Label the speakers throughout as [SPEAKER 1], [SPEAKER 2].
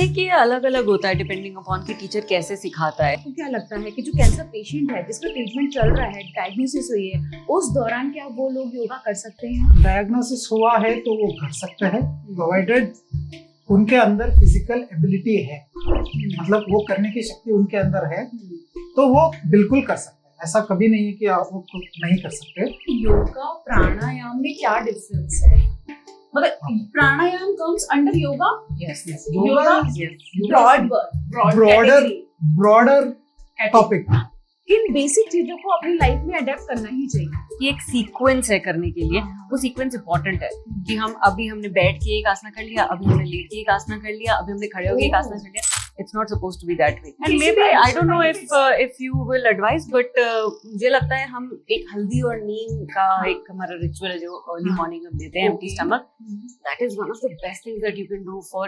[SPEAKER 1] देखिए अलग अलग होता है डिपेंडिंग अपॉन कि टीचर कैसे सिखाता है।
[SPEAKER 2] आपको क्या लगता है कि जो कैंसर पेशेंट है जिसका ट्रीटमेंट चल रहा है, डायग्नोसिस हुई है, उस दौरान क्या वो लोग योगा कर सकते हैं?
[SPEAKER 3] डायग्नोसिस हुआ है तो वो कर सकते हैं, प्रोवाइडेड उनके अंदर फिजिकल एबिलिटी है, मतलब वो करने की शक्ति उनके अंदर है तो वो बिल्कुल कर सकते हैं। ऐसा कभी नहीं है कि आप वो नहीं कर सकते।
[SPEAKER 2] योगा प्राणायाम में क्या डिफरेंस है? मतलब pranayama comes under yoga?
[SPEAKER 1] Yes
[SPEAKER 2] yoga
[SPEAKER 3] broader topic.
[SPEAKER 2] इन बेसिक चीजों को अपनी लाइफ में अडेप्ट करना ही चाहिए।
[SPEAKER 1] ये एक सीक्वेंस है करने के लिए, वो सीक्वेंस इंपॉर्टेंट है कि हमने बैठ के एक आसना कर लिया, अभी हमने लेट के एक आसना कर लिया, अभी हमने खड़े होके एक आसना कर लिया। It's not supposed to be that way. And maybe I don't know if you will advise, but मुझे लगता है हम एक हल्दी और नीम का एक हमारा रिचुअल है जो अर्ली मॉर्निंग हम देते हैं, empty stomach. That is one of the best things that you can do for.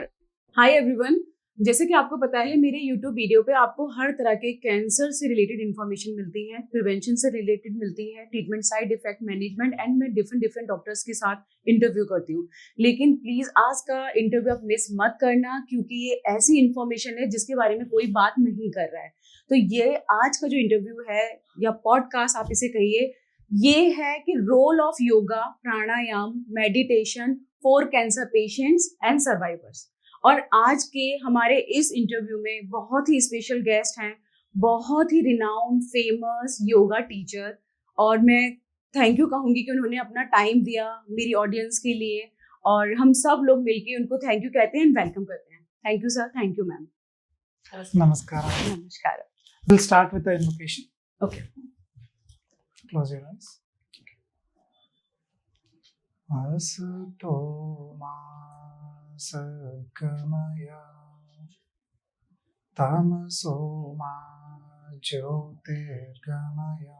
[SPEAKER 2] Hi everyone, जैसे कि आपको पता है मेरे YouTube वीडियो पे आपको हर तरह के कैंसर से रिलेटेड इन्फॉर्मेशन मिलती है, प्रिवेंशन से रिलेटेड मिलती है, treatment, side effect, management and मैं डिफरेंट डॉक्टर्स के साथ इंटरव्यू करती हूँ। लेकिन प्लीज आज का इंटरव्यू आप मिस मत करना क्योंकि ये ऐसी इन्फॉर्मेशन है जिसके बारे में कोई बात नहीं कर रहा है। तो ये आज का जो इंटरव्यू है या पॉडकास्ट आप इसे कहिए, ये है कि role of yoga, pranayama, meditation for cancer patients and survivors. और आज के हमारे इस इंटरव्यू में बहुत ही स्पेशल गेस्ट हैं, बहुत ही रिनाउंड फेमस योगा टीचर, और मैं थैंक यू कहूँगी कि उन्होंने अपना टाइम दिया मेरी ऑडियंस के लिए, और हम सब लोग मिलके उनको थैंक यू कहते हैं एंड वेलकम करते हैं। Thank you sir, thank you ma'am.
[SPEAKER 3] नमस्कार।
[SPEAKER 2] नमस्कार।
[SPEAKER 3] We'll start with the invocation.
[SPEAKER 2] Okay.
[SPEAKER 3] Close your eyes. Asato ma Sagamaya Tamaso ma Jyotirgamaya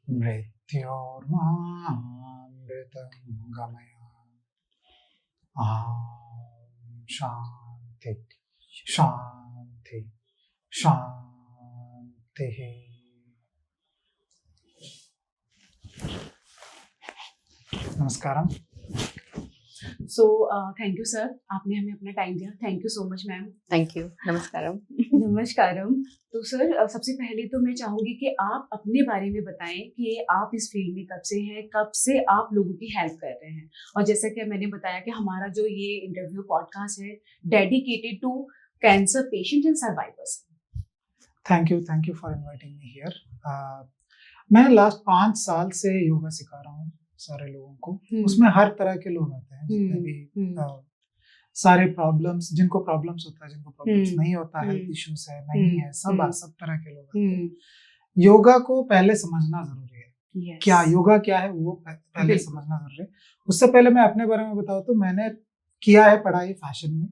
[SPEAKER 3] Mrityorma Amritangamaya. Om Shanti Shanti Shanti. नमस्कारम।
[SPEAKER 2] So thank you sir, आपने हमें अपना time दिया। Thank you so much ma'am.
[SPEAKER 1] Thank you. नमस्कारम।
[SPEAKER 2] नमस्कारम। तो sir सबसे पहले तो मैं चाहूँगी कि आप अपने बारे में बताएं कि आप इस फील्ड में कब से हैं, कब से आप लोगों की हेल्प कर रहे हैं। और जैसा कि मैंने बताया कि हमारा जो ये इंटरव्यू पॉडकास्ट है dedicated to cancer patient and survivors.
[SPEAKER 3] Thank you for inviting me here. मैं लास्ट 5 साल से योगा सिखा रहा हूँ सारे लोगों को। उसमें हर तरह के लोग आते हैं, जितने भी सारे प्रॉब्लम्स, जिनको प्रॉब्लम्स होता है, जिनको प्रॉब्लम्स नहीं होता, हेल्थ इश्यूज है, नहीं है, सब तरह के लोग आते हैं। योगा को पहले समझना जरूरी है। क्या योगा क्या है वो पहले समझना जरूरी है। उससे पहले मैं अपने बारे में बताऊँ तो मैंने किया है पढ़ाई फैशन में,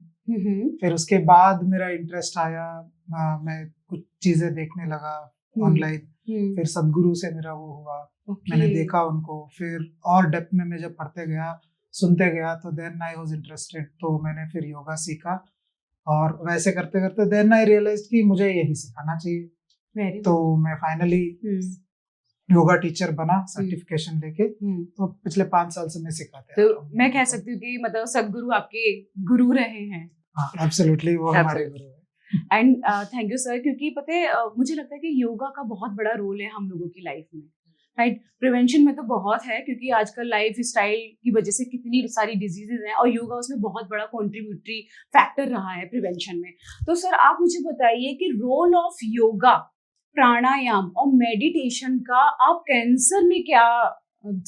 [SPEAKER 3] फिर उसके बाद मेरा इंटरेस्ट आया, मैं कुछ चीजें देखने लगा ऑनलाइन, फिर सदगुरु से मेरा वो हुआ, मैंने देखा उनको, फिर और डेप्थ में मैं जब पढ़ते गया, सुनते गया, तो देन आई वाज इंटरेस्टेड, तो मैंने फिर योगा सीखा, और वैसे करते करते देन आई रियलाइज्ड कि मुझे यही सिखाना चाहिए। तो मैं फाइनली योगा टीचर बना, सर्टिफिकेशन लेके। तो पिछले 5 साल से मैं सिखाते हैं।
[SPEAKER 2] तो मैं कह सकती हूँ कि मतलब सदगुरु आपके गुरु रहे हैं।
[SPEAKER 3] हाँ, एब्सोल्युटली, वो हमारे गुरु है।
[SPEAKER 2] एंड थैंक यू सर, क्योंकि पता है मुझे लगता है कि योगा का बहुत बड़ा रोल है हम लोगों की लाइफ में, राइट। प्रिवेंशन में तो बहुत है क्योंकि आजकल लाइफ स्टाइल की वजह से कितनी सारी डिजीजेज हैं, और योगा उसमें बहुत बड़ा कॉन्ट्रीब्यूटरी फैक्टर रहा है प्रिवेंशन में। तो सर आप मुझे बताइए कि रोल ऑफ योगा, प्राणायाम और मेडिटेशन का आप कैंसर में क्या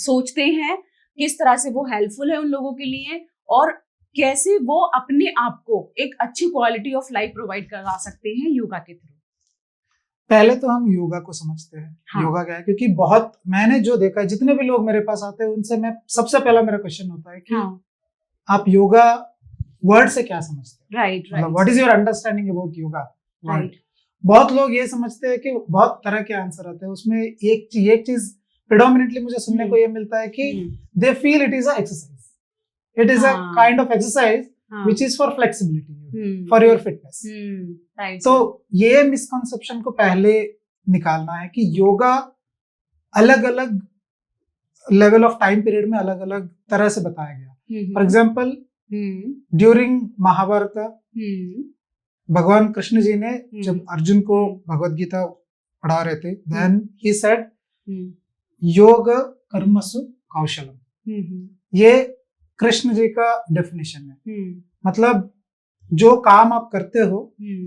[SPEAKER 2] सोचते हैं, किस तरह से वो हेल्पफुल है उन लोगों के लिए, और कैसे वो अपने आप को एक अच्छी क्वालिटी ऑफ लाइफ प्रोवाइड करा सकते हैं योगा के थ्रू।
[SPEAKER 3] पहले तो हम योगा को समझते हैं। हाँ। योगा क्या है, क्योंकि बहुत मैंने जो देखा है, जितने भी लोग मेरे पास आते हैं उनसे मैं सबसे पहला मेरा क्वेश्चन होता है कि हाँ। आप योगा वर्ड से क्या समझते हैं,
[SPEAKER 2] राइट,
[SPEAKER 3] मतलब what is your understanding about yoga word. बहुत लोग ये समझते हैं कि बहुत तरह के आंसर आते हैं उसमें। एक चीज प्रेडोमिनेटली मुझे सुनने को ये मिलता है कि they feel it is a exercise, it is a kind of exercise which is for flexibility, for your fitness. तो ये मिसकंसेप्शन को पहले निकालना है कि योगा अलग अलग लेवल ऑफ टाइम पीरियड में अलग अलग तरह से बताया गया। फॉर एग्जाम्पल ड्यूरिंग महाभारत भगवान कृष्ण जी ने जब अर्जुन को भगवत गीता पढ़ा रहे थे, देन ही सेड योग कर्मसु कौशलम। ये कृष्ण जी का डेफिनेशन है। मतलब जो काम आप करते हो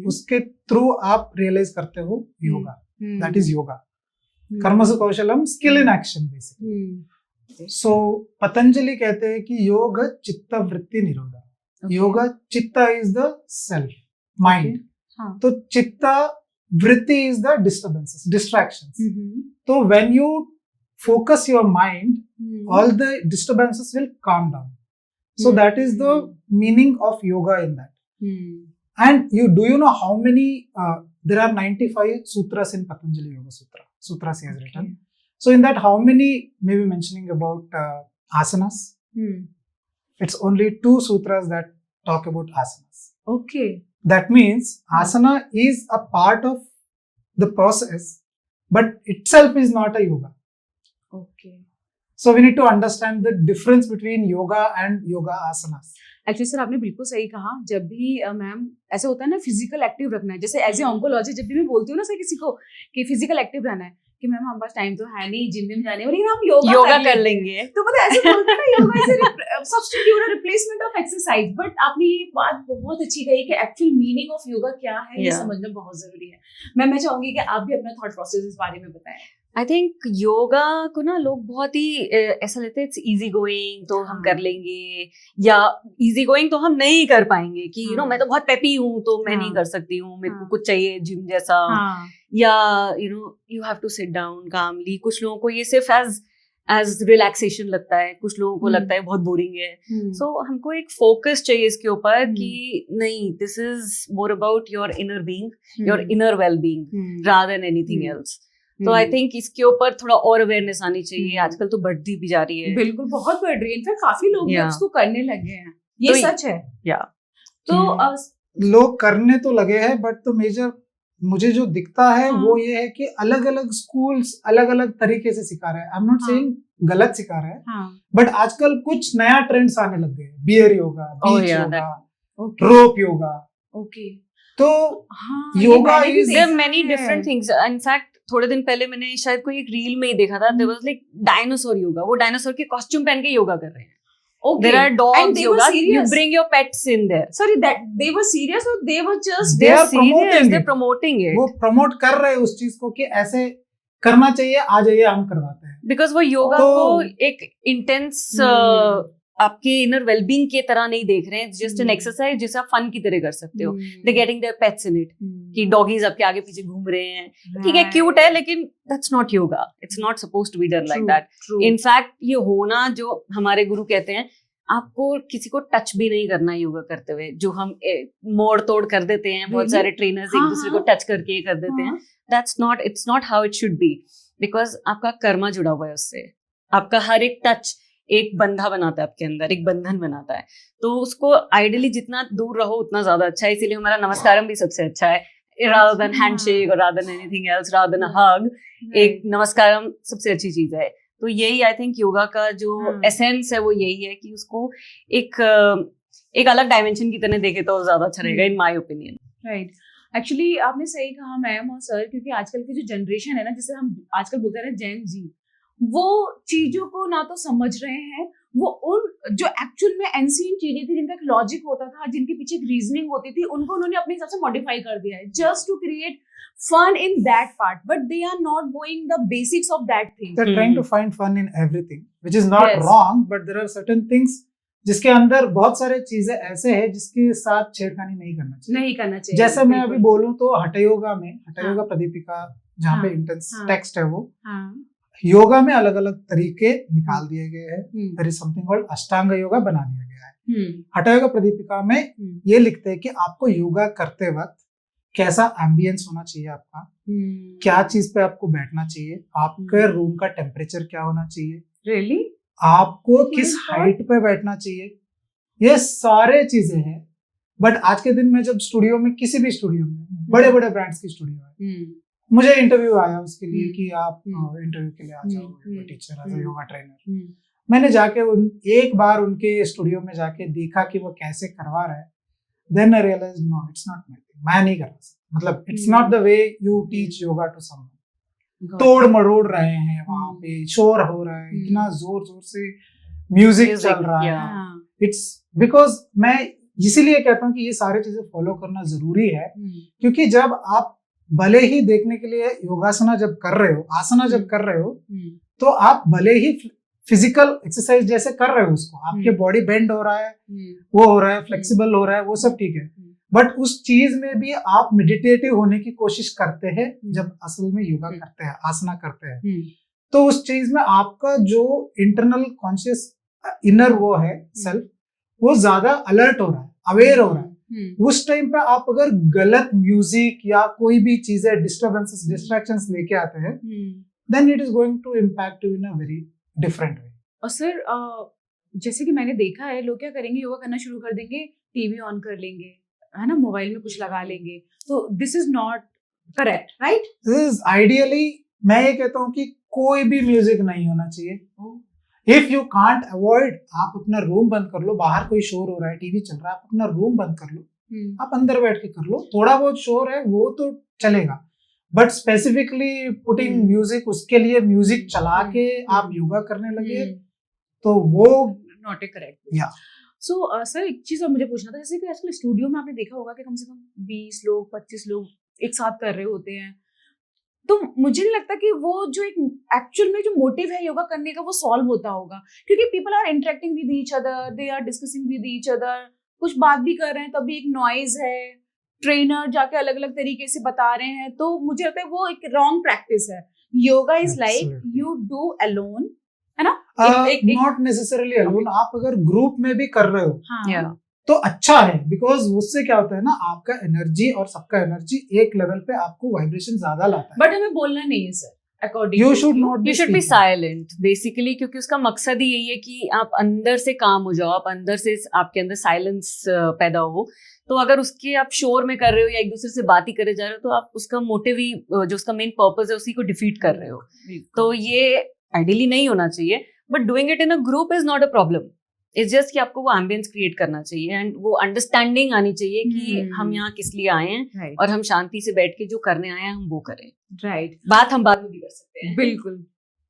[SPEAKER 3] उसके थ्रू आप रियलाइज करते हो योगा, दैट इज योगा। कर्मसु कौशलम, स्किल इन एक्शन बेसिकली। सो पतंजलि कहते हैं कि योग चित्त वृत्ति निरोधा। योग चित्त इज द सेल्फ माइंड, तो चित्त वृत्ति इज द डिस्टर्बेंसेस, डिस्ट्रैक्शंस। तो when you focus your mind, all the disturbances will calm down. So that is the meaning of yoga in that. And do you know how many, there are 95 sutras in Patanjali Yoga Sutra. Sutras he has written. So in that, how many, maybe mentioning about asanas? It's only 2 sutras that talk about asanas.
[SPEAKER 2] Okay.
[SPEAKER 3] That means asana is a part of the process, but itself is not a yoga.
[SPEAKER 2] Okay.
[SPEAKER 3] So we need to understand the difference between yoga and yoga asanas.
[SPEAKER 2] Actually sir आपने बिल्कुल सही कहा। जब भी ma'am ऐसा होता है ना, फिजिकल एक्टिव रखना है, जैसे एज ए ऑन्कोलॉजी जब भी मैं बोलती हूँ ना सर किसी को कि फिजिकल एक्टिव रहना है, कि मैम हमारे पास टाइम तो है नहीं जिम जाने में, लेकिन हम योगा कर लेंगे। तो मतलब ऐसे बोलते हैं ना, yoga is a substitute, replacement of exercise. But आपने ये बात बहुत अच्छी कही कि एक्चुअल मीनिंग ऑफ योगा क्या है, ये समझना बहुत जरूरी है। मैं चाहूंगी कि आप भी अपना थॉट प्रोसेस इस बारे में बताएं।
[SPEAKER 1] आई थिंक योगा को ना लोग बहुत ही ऐसा लेते हैं, इट्स इजी गोइंग तो हम कर लेंगे, या इजी गोइंग तो हम नहीं कर पाएंगे, कि यू नो मैं तो बहुत पेपी हूँ तो मैं नहीं कर सकती हूँ, मेरे को कुछ चाहिए जिम जैसा, या you know you have to sit down calmly. कुछ लोगों को ये सिर्फ एज रिलैक्सेशन लगता है, कुछ लोगों को लगता है बहुत बोरिंग है। सो हमको एक फोकस चाहिए इसके ऊपर कि नहीं, this is more about your inner being, your inner well being rather than anything else. तो आई थिंक इसके ऊपर थोड़ा और अवेयरनेस आनी चाहिए। आजकल तो बढ़ती भी जा रही है,
[SPEAKER 2] बिल्कुल बहुत बढ़ रही है। इनफैक्ट काफी लोग इसको करने लगे हैं, ये तो सच है।
[SPEAKER 3] तो लोग करने तो लगे हैं, बट तो मेजर मुझे जो दिखता है वो ये है कि अलग अलग स्कूल्स अलग अलग तरीके से सिखा रहे हैं। आई एम नॉट सेइंग गलत सिखा रहे हैं, बट आजकल कुछ नया ट्रेंड्स आने लग गए, beer yoga, beach yoga, rope yoga.
[SPEAKER 2] Okay,
[SPEAKER 3] तो yoga is
[SPEAKER 1] there many different things. In fact थोड़े दिन पहले मैंने शायद कोई एक रील में ही देखा था, there was like dinosaur yoga. वो डायनासोर के कॉस्ट्यूम पहन के योगा कर रहे हैं।
[SPEAKER 2] Okay.
[SPEAKER 1] There are dogs
[SPEAKER 2] and they
[SPEAKER 1] yoga.
[SPEAKER 2] Were serious.
[SPEAKER 1] You bring your pets in there.
[SPEAKER 2] Sorry, that they were serious or they were just
[SPEAKER 3] they are promoting
[SPEAKER 1] They're promoting it.
[SPEAKER 3] वो promote कर रहे हैं उस चीज को कि ऐसे करना चाहिए, आ जाइए हम करवाते हैं।
[SPEAKER 1] Because वो योगा को एक इंटेंस आपके इनर वेलबींग की तरह नहीं देख रहे हैं, जस्ट एन एक्सरसाइज जिसे आप फन की तरह कर सकते हो। They getting their pets in it, कि डॉगीज आपके आगे पीछे घूम रहे हैं, ठीक है क्यूट है, लेकिन that's not yoga. It's not supposed to be done like that. In fact ये होना जो हमारे गुरु कहते हैं, आपको किसी को टच भी नहीं करना योगा करते हुए, जो हम मोड़ तोड़ कर देते हैं, बहुत सारे ट्रेनर्स एक दूसरे को टच करके कर देते हैं। That's not, it's not how it should be, because आपका कर्मा जुड़ा हुआ है उससे। आपका हर एक टच एक बंधा बनाता है आपके अंदर, एक बंधन बनाता है। तो उसको आइडियली जितना दूर रहो उतना ज्यादा अच्छा है। इसीलिए हमारा नमस्कारम भी सबसे अच्छा है, rather than handshake or rather than anything else, rather than a hug, एक नमस्कारम सबसे अच्छी चीज है। तो यही आई थिंक योगा का जो एसेंस है वो यही है कि उसको एक अलग डायमेंशन की तरह देखे तो ज्यादा अच्छा रहेगा, in my opinion.
[SPEAKER 2] Right, actually आपने सही कहा मैम और सर, क्योंकि आजकल की जो जनरेशन है ना, जिसे हम आजकल बोलते हैं जेन जी, वो चीजों को ना तो समझ रहे हैं, वो उन जो एक्चुअल में एंशिएंट चीजें थी, जिनका एक लॉजिक होता था, जिनके पीछे एक रीजनिंग होती थी, उनको उन्होंने अपने हिसाब से मॉडिफाई कर दिया है just to create fun in that part, but they are not going the basics of that thing.
[SPEAKER 3] They're trying to find fun in everything, which is not wrong, but there are certain things जिसके अंदर बहुत सारे चीजें ऐसे हैं जिसके साथ छेड़खानी नहीं करना चाहिए। जैसे मैं अभी बोलूं तो हठ योगा में, हठ योगा प्रदीपिका जहाँ पे इंटेंस टेक्स्ट है, वो योगा में अलग अलग तरीके निकाल दिए गए हैं। देयर इज समथिंग कॉल्ड अष्टांग योगा बना दिया गया है। हठ योगा प्रदीपिका में ये लिखते हैं कि आपको योगा करते वक्त कैसा एम्बियंस होना चाहिए, आपका क्या चीज पे आपको बैठना चाहिए, आपके रूम का टेम्परेचर क्या होना चाहिए,
[SPEAKER 2] really?
[SPEAKER 3] आपको किस हाइट पे बैठना चाहिए, ये सारे चीजें हैं। बट आज के दिन में जब स्टूडियो में, किसी भी स्टूडियो में, बड़े बड़े ब्रांड्स की स्टूडियो है, मुझे इंटरव्यू आया उसके लिए कि आप इंटरव्यू के लिए आ जाओ, teacher as a yoga trainer. मैंने जाके एक बार उनके स्टूडियो में जाके देखा कि वो कैसे करवा रहा है, then I realise no it's not my thing, मैं नहीं कर सकता, मतलब it's not the way you teach yoga to someone. तोड़ मरोड़ रहे हैं वहां पे, शोर हो रहा है, इतना जोर जोर से म्यूजिक चल रहा है,
[SPEAKER 2] हाँ,
[SPEAKER 3] इट्स बिकॉज मैं इसीलिए कहता हूँ कि ये सारी चीजें फॉलो करना जरूरी है, क्योंकि जब आप भले ही देखने के लिए योगासना जब कर रहे हो, आसना जब कर रहे हो, तो आप भले ही फिजिकल एक्सरसाइज जैसे कर रहे हो उसको, आपके बॉडी बेंड हो रहा है, वो हो रहा है, फ्लेक्सिबल हो रहा है, वो सब ठीक है, बट उस चीज में भी आप मेडिटेटिव होने की कोशिश करते हैं जब असल में योगा करते हैं, आसना करते हैं, तो उस चीज में आपका जो इंटरनल कॉन्शियस इनर वो है सेल्फ, वो ज्यादा अलर्ट हो रहा है, अवेयर हो रहा है। उस टाइम पे आप अगर गलत म्यूजिक या कोई भी चीजें डिस्टर्बेंसेस डिस्ट्रैक्शंस लेके आते हैं, then it is going to impact you in a very different way.
[SPEAKER 2] और सर जैसे कि मैंने देखा है, लोग क्या करेंगे, योगा करना शुरू कर देंगे, टीवी ऑन कर लेंगे, है ना, मोबाइल में कुछ लगा लेंगे, तो this is not correct, right?
[SPEAKER 3] This is ideally, मैं ये कहता हूँ कि कोई भी म्यूजिक नहीं होना चाहिए। इफ यू कांट अवॉइड, आप अपना रूम बंद कर लो, बाहर कोई शोर हो रहा है, टीवी चल रहा है, आप अपना रूम बंद कर लो, आप अंदर बैठ के कर लो, थोड़ा बहुत शोर है वो तो चलेगा, बट स्पेसिफिकली पुटिंग म्यूजिक, उसके लिए म्यूजिक चला के आप योगा करने लगे, तो वो
[SPEAKER 2] नॉट ए करेक्ट।
[SPEAKER 3] या
[SPEAKER 2] सो सर एक चीज और मुझे पूछना था, जैसे कि आजकल स्टूडियो में आपने देखा होगा कि कम से कम 20 लोग 25 लोग एक साथ कर रहे होते हैं, तो मुझे नहीं लगता कि वो जो एक एक्चुअल में जो मोटिव है योगा करने का वो सॉल्व होता होगा, क्योंकि people are interacting with each other, they are discussing with each other, कुछ बात भी कर रहे हैं, तभी एक नॉइज है, ट्रेनर जाके अलग अलग तरीके से बता रहे हैं, तो मुझे लगता है वो एक रॉन्ग प्रैक्टिस है। Yoga is like you do alone, है ना?
[SPEAKER 3] नॉट नेसेसरली अलोन, आप अगर ग्रुप में भी कर रहे हो,
[SPEAKER 2] हाँ,
[SPEAKER 3] तो अच्छा है, बिकॉज उससे क्या होता है ना, आपका एनर्जी और सबका एनर्जी एक लेवल पे आपको वाइब्रेशन ज्यादा लाता है,
[SPEAKER 2] बट हमें बोलना नहीं है sir, according
[SPEAKER 3] you should not
[SPEAKER 1] you should be silent basically, क्योंकि उसका मकसद ही यही है कि आप अंदर से काम हो जाओ, आप अंदर से, आपके अंदर साइलेंस पैदा हो। तो अगर उसके आप शोर में कर रहे हो या एक दूसरे से बात ही करे जा रहे हो, तो आप उसका मोटिव ही, जो उसका मेन पर्पस है, उसी को डिफीट कर रहे हो। तो ये आइडियली नहीं होना चाहिए, but doing it in a group is not a problem. It's just कि आपको वो एम्बियंस क्रिएट करना चाहिए एंड वो अंडरस्टैंडिंग आनी चाहिए कि हम यहाँ किस लिए आए हैं और हम शांति से बैठ के जो करने आए हैं हम वो करें।
[SPEAKER 2] राइट,
[SPEAKER 1] बात हम बाद में भी कर सकते हैं।
[SPEAKER 2] बिल्कुल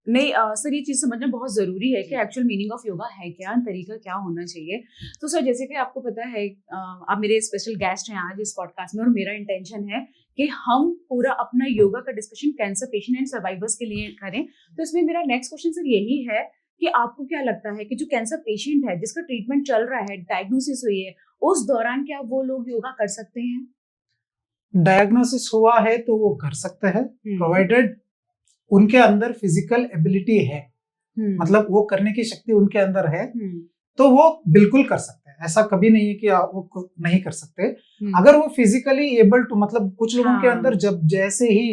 [SPEAKER 2] नहीं सर, ये चीज समझना बहुत जरूरी है कि एक्चुअल मीनिंग ऑफ योगा है क्या, तरीका क्या होना चाहिए। तो सर जैसे कि आपको पता है, आप मेरे स्पेशल गेस्ट हैं आज इस पॉडकास्ट में, और मेरा इंटेंशन है कि हम पूरा अपना योगा का discussion cancer patient and survivors के लिए करें। तो इसमें मेरा नेक्स्ट क्वेश्चन सर यही है कि आपको क्या लगता है कि जो कैंसर पेशेंट है जिसका ट्रीटमेंट चल रहा है, डायग्नोसिस हुई है, उस दौरान क्या वो लोग योगा कर सकते हैं?
[SPEAKER 3] डायग्नोसिस हुआ है तो वो कर सकते हैं, प्रोवाइडेड उनके अंदर फिजिकल एबिलिटी है, मतलब वो करने की शक्ति उनके अंदर है, तो वो बिल्कुल कर सकते हैं। ऐसा कभी नहीं है कि वो नहीं कर सकते। अगर वो फिजिकली एबल टू, मतलब कुछ लोगों के अंदर जब जैसे ही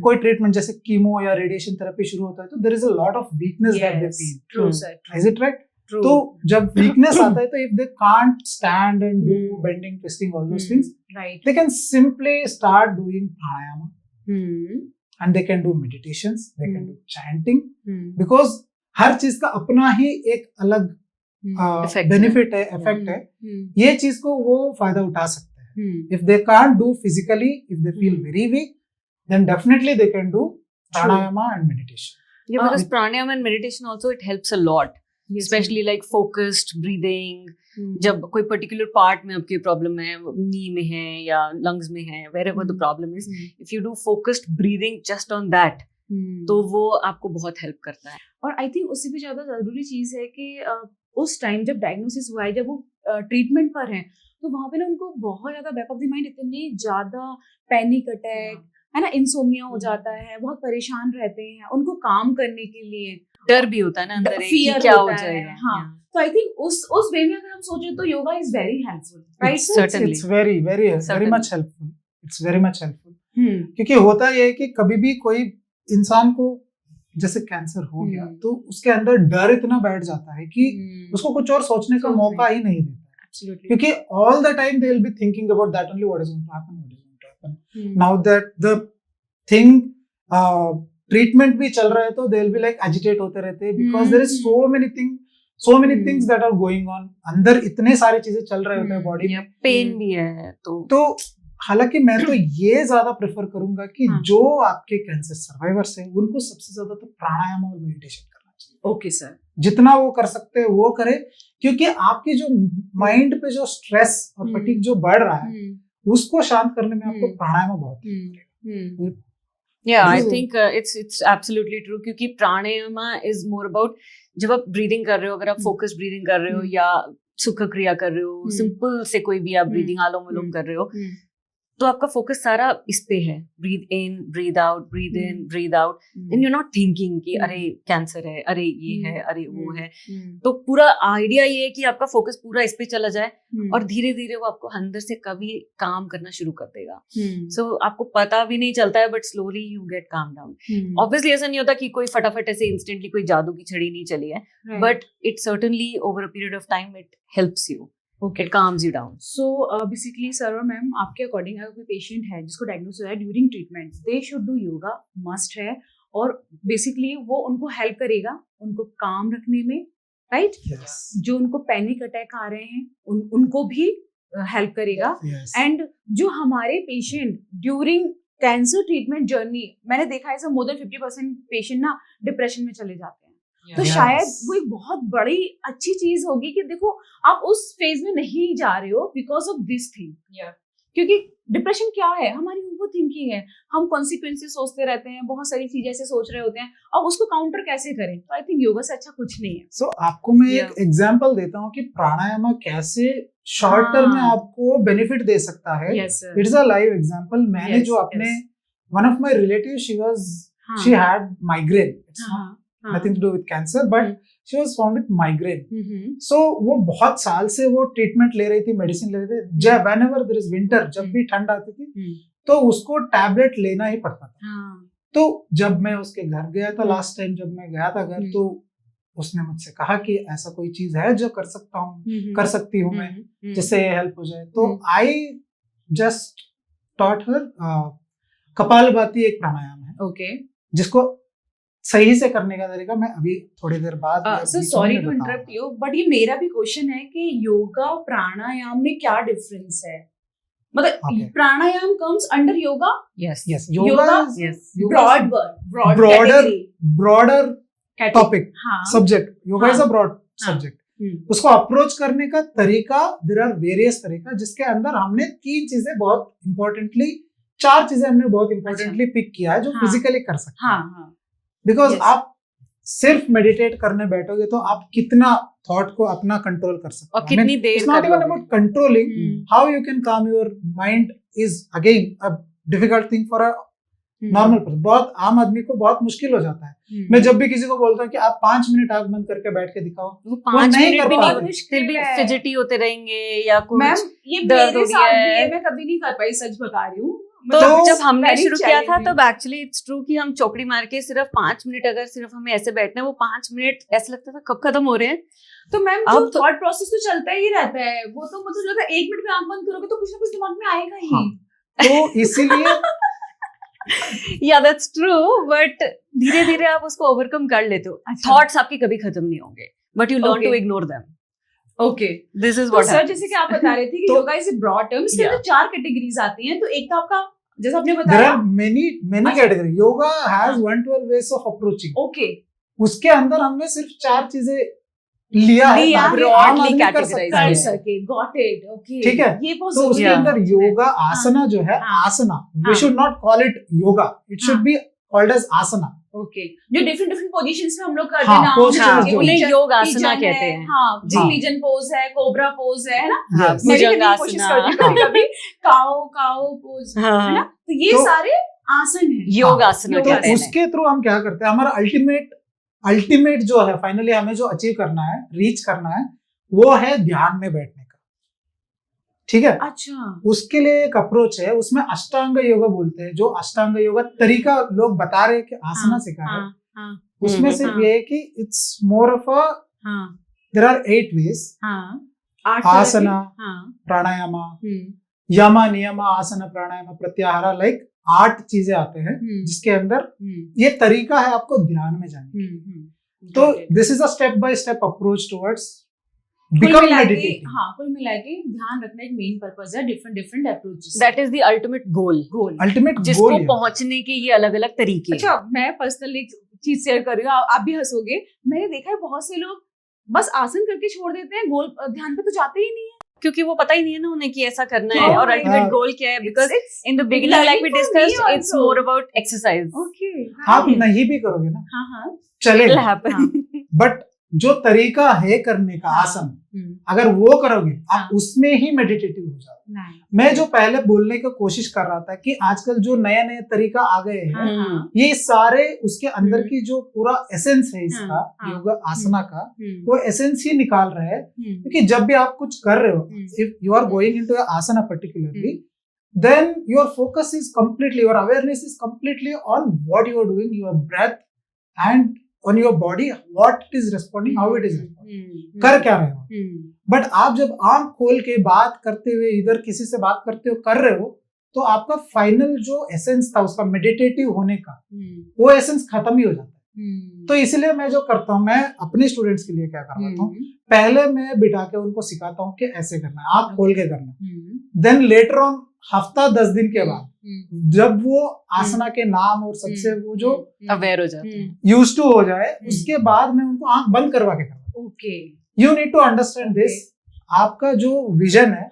[SPEAKER 3] कोई ट्रीटमेंट जैसे कीमो या रेडिएशन थेरेपी शुरू होता है, तो there is a lot of weakness that they feel.
[SPEAKER 2] True sir,
[SPEAKER 3] is it right? तो जब वीकनेस आता है, तो if they can't stand and do bending, twisting, all those things,
[SPEAKER 2] right,
[SPEAKER 3] they can simply start doing pranayama and they can do meditations, they can do chanting, because हर चीज का अपना ही एक अलग बेनिफिट है, इफेक्ट है। ये चीज को वो फायदा उठा सकते हैं। If they can't do physically, if they feel very weak, then definitely they can do pranayama and meditation.
[SPEAKER 1] Yeah, because pranayama and meditation also it helps a lot, especially like focused breathing. जब कोई particular part में आपकी problem है, नी में है या lungs में है, wherever the problem is, if you do focused breathing just on that, तो वो आपको बहुत हेल्प करता है।
[SPEAKER 2] और आई थिंक उससे भी ज्यादा जरूरी चीज है कि उस टाइम जब डायग्नोसिस हुआ है, जब वो ट्रीटमेंट पर हैं, तो वहां पे ना उनको बहुत ज्यादा बैक ऑफ द माइंड इतनी ज्यादा पैनिक अटैक, है ना, इंसोमिया हो जाता है, बहुत परेशान रहते हैं, उनको काम करने के लिए
[SPEAKER 1] डर भी होता है ना अंदर,
[SPEAKER 2] फियर
[SPEAKER 1] क्या हो
[SPEAKER 2] होता है।
[SPEAKER 1] जाएगा।
[SPEAKER 2] हाँ, तो आई थिंक उस वे में अगर हम सोचे तो yoga is very helpful, right?
[SPEAKER 1] Certainly.
[SPEAKER 3] It's very much helpful. It's very much helpful. क्योंकि होता ये है कि कभी भी कोई इंसान को जैसे कैंसर हो गया, तो उसके अंदर डर इतना बैठ जाता है कि उसको कुछ और सोचने का मौका ही नहीं देता है।
[SPEAKER 2] Absolutely.
[SPEAKER 3] क्योंकि all the time they will be thinking about that only, what is going to happen. Now that the thing treatment भी चल रहा है, तो they will be like agitate होते रहते हैं, because there is so many thing so many things that are going on, अंदर इतने सारी चीजें चल रहे होते हैं बॉडी में।
[SPEAKER 1] पेन भी है
[SPEAKER 3] तो हालांकि मैं तो ये ज्यादा प्रेफर करूंगा कि जो आपके कैंसर सर्वाइवर्स हैं उनको सबसे ज्यादा तो प्राणायाम और मेडिटेशन करना चाहिए।
[SPEAKER 2] ओके सर,
[SPEAKER 3] जितना वो कर सकते हैं वो करे, क्योंकि आपकी जो माइंड पे जो स्ट्रेस और फटीग जो बढ़ रहा है उसको शांत करने में आपको प्राणायाम बहुत हेल्प करेगा।
[SPEAKER 1] Yeah, I think it's absolutely true, क्योंकि प्राणायामा is more about जब आप ब्रीदिंग कर रहे हो, अगर आप फोकस्ड ब्रीदिंग कर रहे हो या सुख क्रिया कर रहे हो, सिंपल से कोई भी आप ब्रीदिंग आलोम विलोम कर रहे हो, तो आपका फोकस सारा इस पे है, breathe in breathe out, breathe in breathe out, and you not thinking कि अरे कैंसर है, अरे ये है, अरे वो है। तो पूरा आइडिया ये है कि आपका फोकस पूरा इस पे चला जाए और धीरे धीरे वो आपको अंदर से कभी काम करना शुरू कर देगा। सो आपको पता भी नहीं चलता है, but slowly you get calm down. Obviously ऐसा नहीं होता कि कोई फटाफट ऐसे इंस्टेंटली कोई जादू की छड़ी नहीं चली है, but it certainly over a period of time it helps you, it calms you down.
[SPEAKER 2] So basically sir और मैम, आपके अकॉर्डिंग अगर कोई पेशेंट है जिसको डायग्नोस हुआ है during treatment, they should do yoga, must है, और बेसिकली वो उनको हेल्प करेगा उनको काम रखने में, राइट? जो उनको पैनिक अटैक आ रहे हैं उनको भी हेल्प करेगा। एंड जो हमारे patient during cancer treatment journey, मैंने देखा है मोर देन 50% पेशेंट ना डिप्रेशन में चले जाते हैं। तो शायद वो एक बहुत बड़ी अच्छी चीज होगी कि देखो आप उस फेज में नहीं जा रहे हो बिकॉज ऑफ दिस थिंग। क्योंकि डिप्रेशन क्या है? हमारी ओवर थिंकिंग है, हम कॉन्सिक्वेंसेस सोचते रहते हैं, बहुत सारी चीजें ऐसे सोच रहे होते हैं, और उसको काउंटर कैसे करें? तो आई थिंक योगा से अच्छा कुछ नहीं है।
[SPEAKER 3] सो आपको मैं एक एग्जांपल देता हूँ कि प्राणायाम कैसे शॉर्ट टर्म में आपको बेनिफिट दे सकता है। It's a live example. मैंने जो अपने one of my relative, she had migraine, nothing to do with cancer, but she was found with migraine. So वो बहुत साल से वो ट्रीटमेंट ले रही थी, मेडिसिन ले रही थी। जब whenever there is winter, जब भी ठंड आती थी तो उसको टैबलेट लेना ही पड़ता था। तो जब मैं उसके घर गया था लास्ट टाइम, जब मैं गया था घर, तो उसने मुझसे कहा कि ऐसा कोई चीज है जो कर सकता हूँ, कर सकती हूँ मैं, जिससे हेल्प हो जाए। तो आई जस्ट टॉट हर कपालभाति एक प्राणायाम है,
[SPEAKER 2] ओके,
[SPEAKER 3] जिसको सही से करने का तरीका मैं अभी थोड़ी देर बाद
[SPEAKER 2] sorry to interrupt you, but ये मेरा भी क्वेश्चन है कि योगा और प्राणायाम में क्या डिफरेंस है? मतलब pranayama comes under yoga?
[SPEAKER 3] Yes, yoga broader topic, subject. Yoga is a broad subject. उसको अप्रोच करने का तरीका, देयर आर वेरियस तरीका, जिसके अंदर हमने 3 चीजें बहुत इंपॉर्टेंटली, 4 चीजें हमने बहुत इंपॉर्टेंटली पिक किया है जो फिजिकली कर सकते हैं। बिकॉज आप सिर्फ मेडिटेट करने बैठोगे तो आप कितना थॉट को अपना कंट्रोल कर सकते हो,
[SPEAKER 1] और कितनी there
[SPEAKER 3] it's not even about controlling, how you can काम your mind is again a difficult thing for a normal person. बहुत आम आदमी को बहुत मुश्किल हो जाता है। मैं जब भी किसी को बोलता हूँ कि आप 5 मिनट आंख बंद करके बैठ के दिखाओ,
[SPEAKER 1] वो 5 मिनट भी नहीं, मुश्किल भी फिजिटी होते रहेंगे या कुछ।
[SPEAKER 2] मैम ये मेरे साथ भी है, मैं कभी नहीं कर पाई, सच बता रही हूँ।
[SPEAKER 1] तो जब हमने शुरू किया था तब एक्चुअली इट्स ट्रू कि हम चौकड़ी मार के सिर्फ 5 मिनट, अगर सिर्फ हमें ऐसे बैठना है, वो 5 मिनट ऐसा लगता था कब खत्म हो रहे हैं।
[SPEAKER 2] तो मैम जो थॉट प्रोसेस तो चलता ही रहता है, वो तो मतलब लगता है 1 मिनट में आंख बंद करोगे तो कुछ ना कुछ दिमाग में आएगा ही।
[SPEAKER 3] तो इसीलिए
[SPEAKER 1] या दैट्स ट्रू, बट धीरे धीरे आप उसको ओवरकम कर लेते हो। थॉट्स आपके कभी खत्म नहीं होंगे, but you learn to ignore them.
[SPEAKER 2] Okay,
[SPEAKER 1] this is what
[SPEAKER 2] sir, जैसे कि आप बता रहे थे कि yoga is a broad term, इसके अंदर 4 कैटेगरीज आती हैं। तो एक तो आपका, जैसा आपने बताया,
[SPEAKER 3] there are many category. Yoga has 112 ways of approaching.
[SPEAKER 2] Okay.
[SPEAKER 3] उसके अंदर हमने सिर्फ 4 चीजें लिया है,
[SPEAKER 1] broadly categorized
[SPEAKER 2] है। Got it. Okay.
[SPEAKER 3] ठीक है,
[SPEAKER 2] ये
[SPEAKER 3] तो उसके अंदर योगा आसना जो है, आसना, we should not call it yoga, it should be called as asana.
[SPEAKER 2] Okay. जो डिफरेंट पोजीशंस में हम लोग करते हैं ना,
[SPEAKER 1] उन्हें योग आसना कहते हैं।
[SPEAKER 2] हाँ, पिजन पोज है, कोबरा पोज है ना,
[SPEAKER 1] भुजंगासना,
[SPEAKER 2] कभी काओ पोज है ना, तो ये सारे आसन है,
[SPEAKER 1] योग आसना कहते हैं।
[SPEAKER 3] उसके थ्रू हम क्या करते हैं, हमारा अल्टीमेट जो है, फाइनली हमें जो अचीव करना है, रीच करना है, वो है ध्यान में बैठने का। ठीक है,
[SPEAKER 2] अच्छा,
[SPEAKER 3] उसके लिए एक अप्रोच है, उसमें अष्टांग योगा बोलते हैं। जो अष्टांग योगा तरीका लोग बता रहे कि आसना सिखा रहे, उसमें सिर्फ ये है कि it's more of a, there are 8 ways, asana, pranayama, yama niyama, Asna, pranayama, pratyahara, like 8 चीजें आते हैं जिसके अंदर ये तरीका है आपको ध्यान में जाने। तो
[SPEAKER 2] Got it.
[SPEAKER 3] This is a step by step approach towards
[SPEAKER 2] कुल
[SPEAKER 3] बिकम
[SPEAKER 2] मिला के
[SPEAKER 3] मेडिटेटिंग।
[SPEAKER 2] हाँ, कुल मिला के ध्यान रखना एक मेन पर्पस है, different approaches.
[SPEAKER 1] That is the ultimate goal,
[SPEAKER 2] goal.
[SPEAKER 3] Ultimate
[SPEAKER 1] जिसको
[SPEAKER 3] गोल
[SPEAKER 1] पहुंचने के ये अलग अलग तरीके हैं।
[SPEAKER 2] अच्छा, मैं पर्सनली एक चीज शेयर कर रही हूँ, आप भी हंसोगे। मैंने देखा है बहुत से लोग बस आसन करके छोड़ देते हैं, गोल ध्यान पे तो जाते ही नहीं है।
[SPEAKER 1] क्योंकि वो पता ही नहीं है ना उन्हें कि ऐसा करना है
[SPEAKER 2] Oh
[SPEAKER 1] और
[SPEAKER 2] my
[SPEAKER 1] अल्टीमेट
[SPEAKER 3] God.
[SPEAKER 1] गोल क्या है, because
[SPEAKER 2] It's
[SPEAKER 1] in the beginning like we
[SPEAKER 2] learning for me
[SPEAKER 1] discussed it's
[SPEAKER 2] also.
[SPEAKER 1] More about exercise.
[SPEAKER 2] Okay,
[SPEAKER 3] आप नहीं भी करोगे ना
[SPEAKER 2] हाँ हाँ,
[SPEAKER 1] इट विल
[SPEAKER 3] चलेगा,
[SPEAKER 1] हैपन।
[SPEAKER 3] बट जो तरीका है करने का
[SPEAKER 2] हाँ।
[SPEAKER 3] आसन, अगर वो करोगे
[SPEAKER 2] हाँ।
[SPEAKER 3] आप उसमें ही मेडिटेटिव हो जाओगे।
[SPEAKER 2] नहीं,
[SPEAKER 3] मैं जो पहले बोलने की कोशिश कर रहा था कि आजकल जो नए नए तरीका आ गए हैं,
[SPEAKER 2] हाँ,
[SPEAKER 3] ये सारे उसके अंदर
[SPEAKER 2] हम्म।
[SPEAKER 3] की जो पूरा एसेंस है इसका,
[SPEAKER 2] हाँ।
[SPEAKER 3] योगा आसना का,
[SPEAKER 2] हम्म,
[SPEAKER 3] वो एसेंस ही निकाल रहे हैं। क्योंकि जब भी आप कुछ कर रहे हो, if you are going into asana particularly, then your focus is completely, your awareness is completely on what you are doing, your breath, and on your body, what it is responding, how it is responding, कर क्या रहे हो। But आप जब आंख खोल के बात करते हुए इधर किसी से बात करते हो कर रहे हो, तो आपका फाइनल जो एसेंस था उसका मेडिटेटिव होने का, वो एसेंस खत्म ही हो जाता है। तो इसलिए मैं जो करता हूँ, मैं अपने स्टूडेंट्स के लिए क्या करवाता हूँ, पहले मैं बिठा के उनको सिखाता हूँ कि ऐसे करना है, आंख खोल के करना। देन लेटर ऑन हफ्ता 10 दिन के बाद जब वो आसना के नाम और सबसे वो जो
[SPEAKER 1] अवेयर हो जाते हैं।
[SPEAKER 3] यूज टू हो जाए, उसके बाद मैं उनको आंख बंद करवा के करवाता हूँ।
[SPEAKER 2] Okay,
[SPEAKER 3] you need to understand this, आपका जो विजन है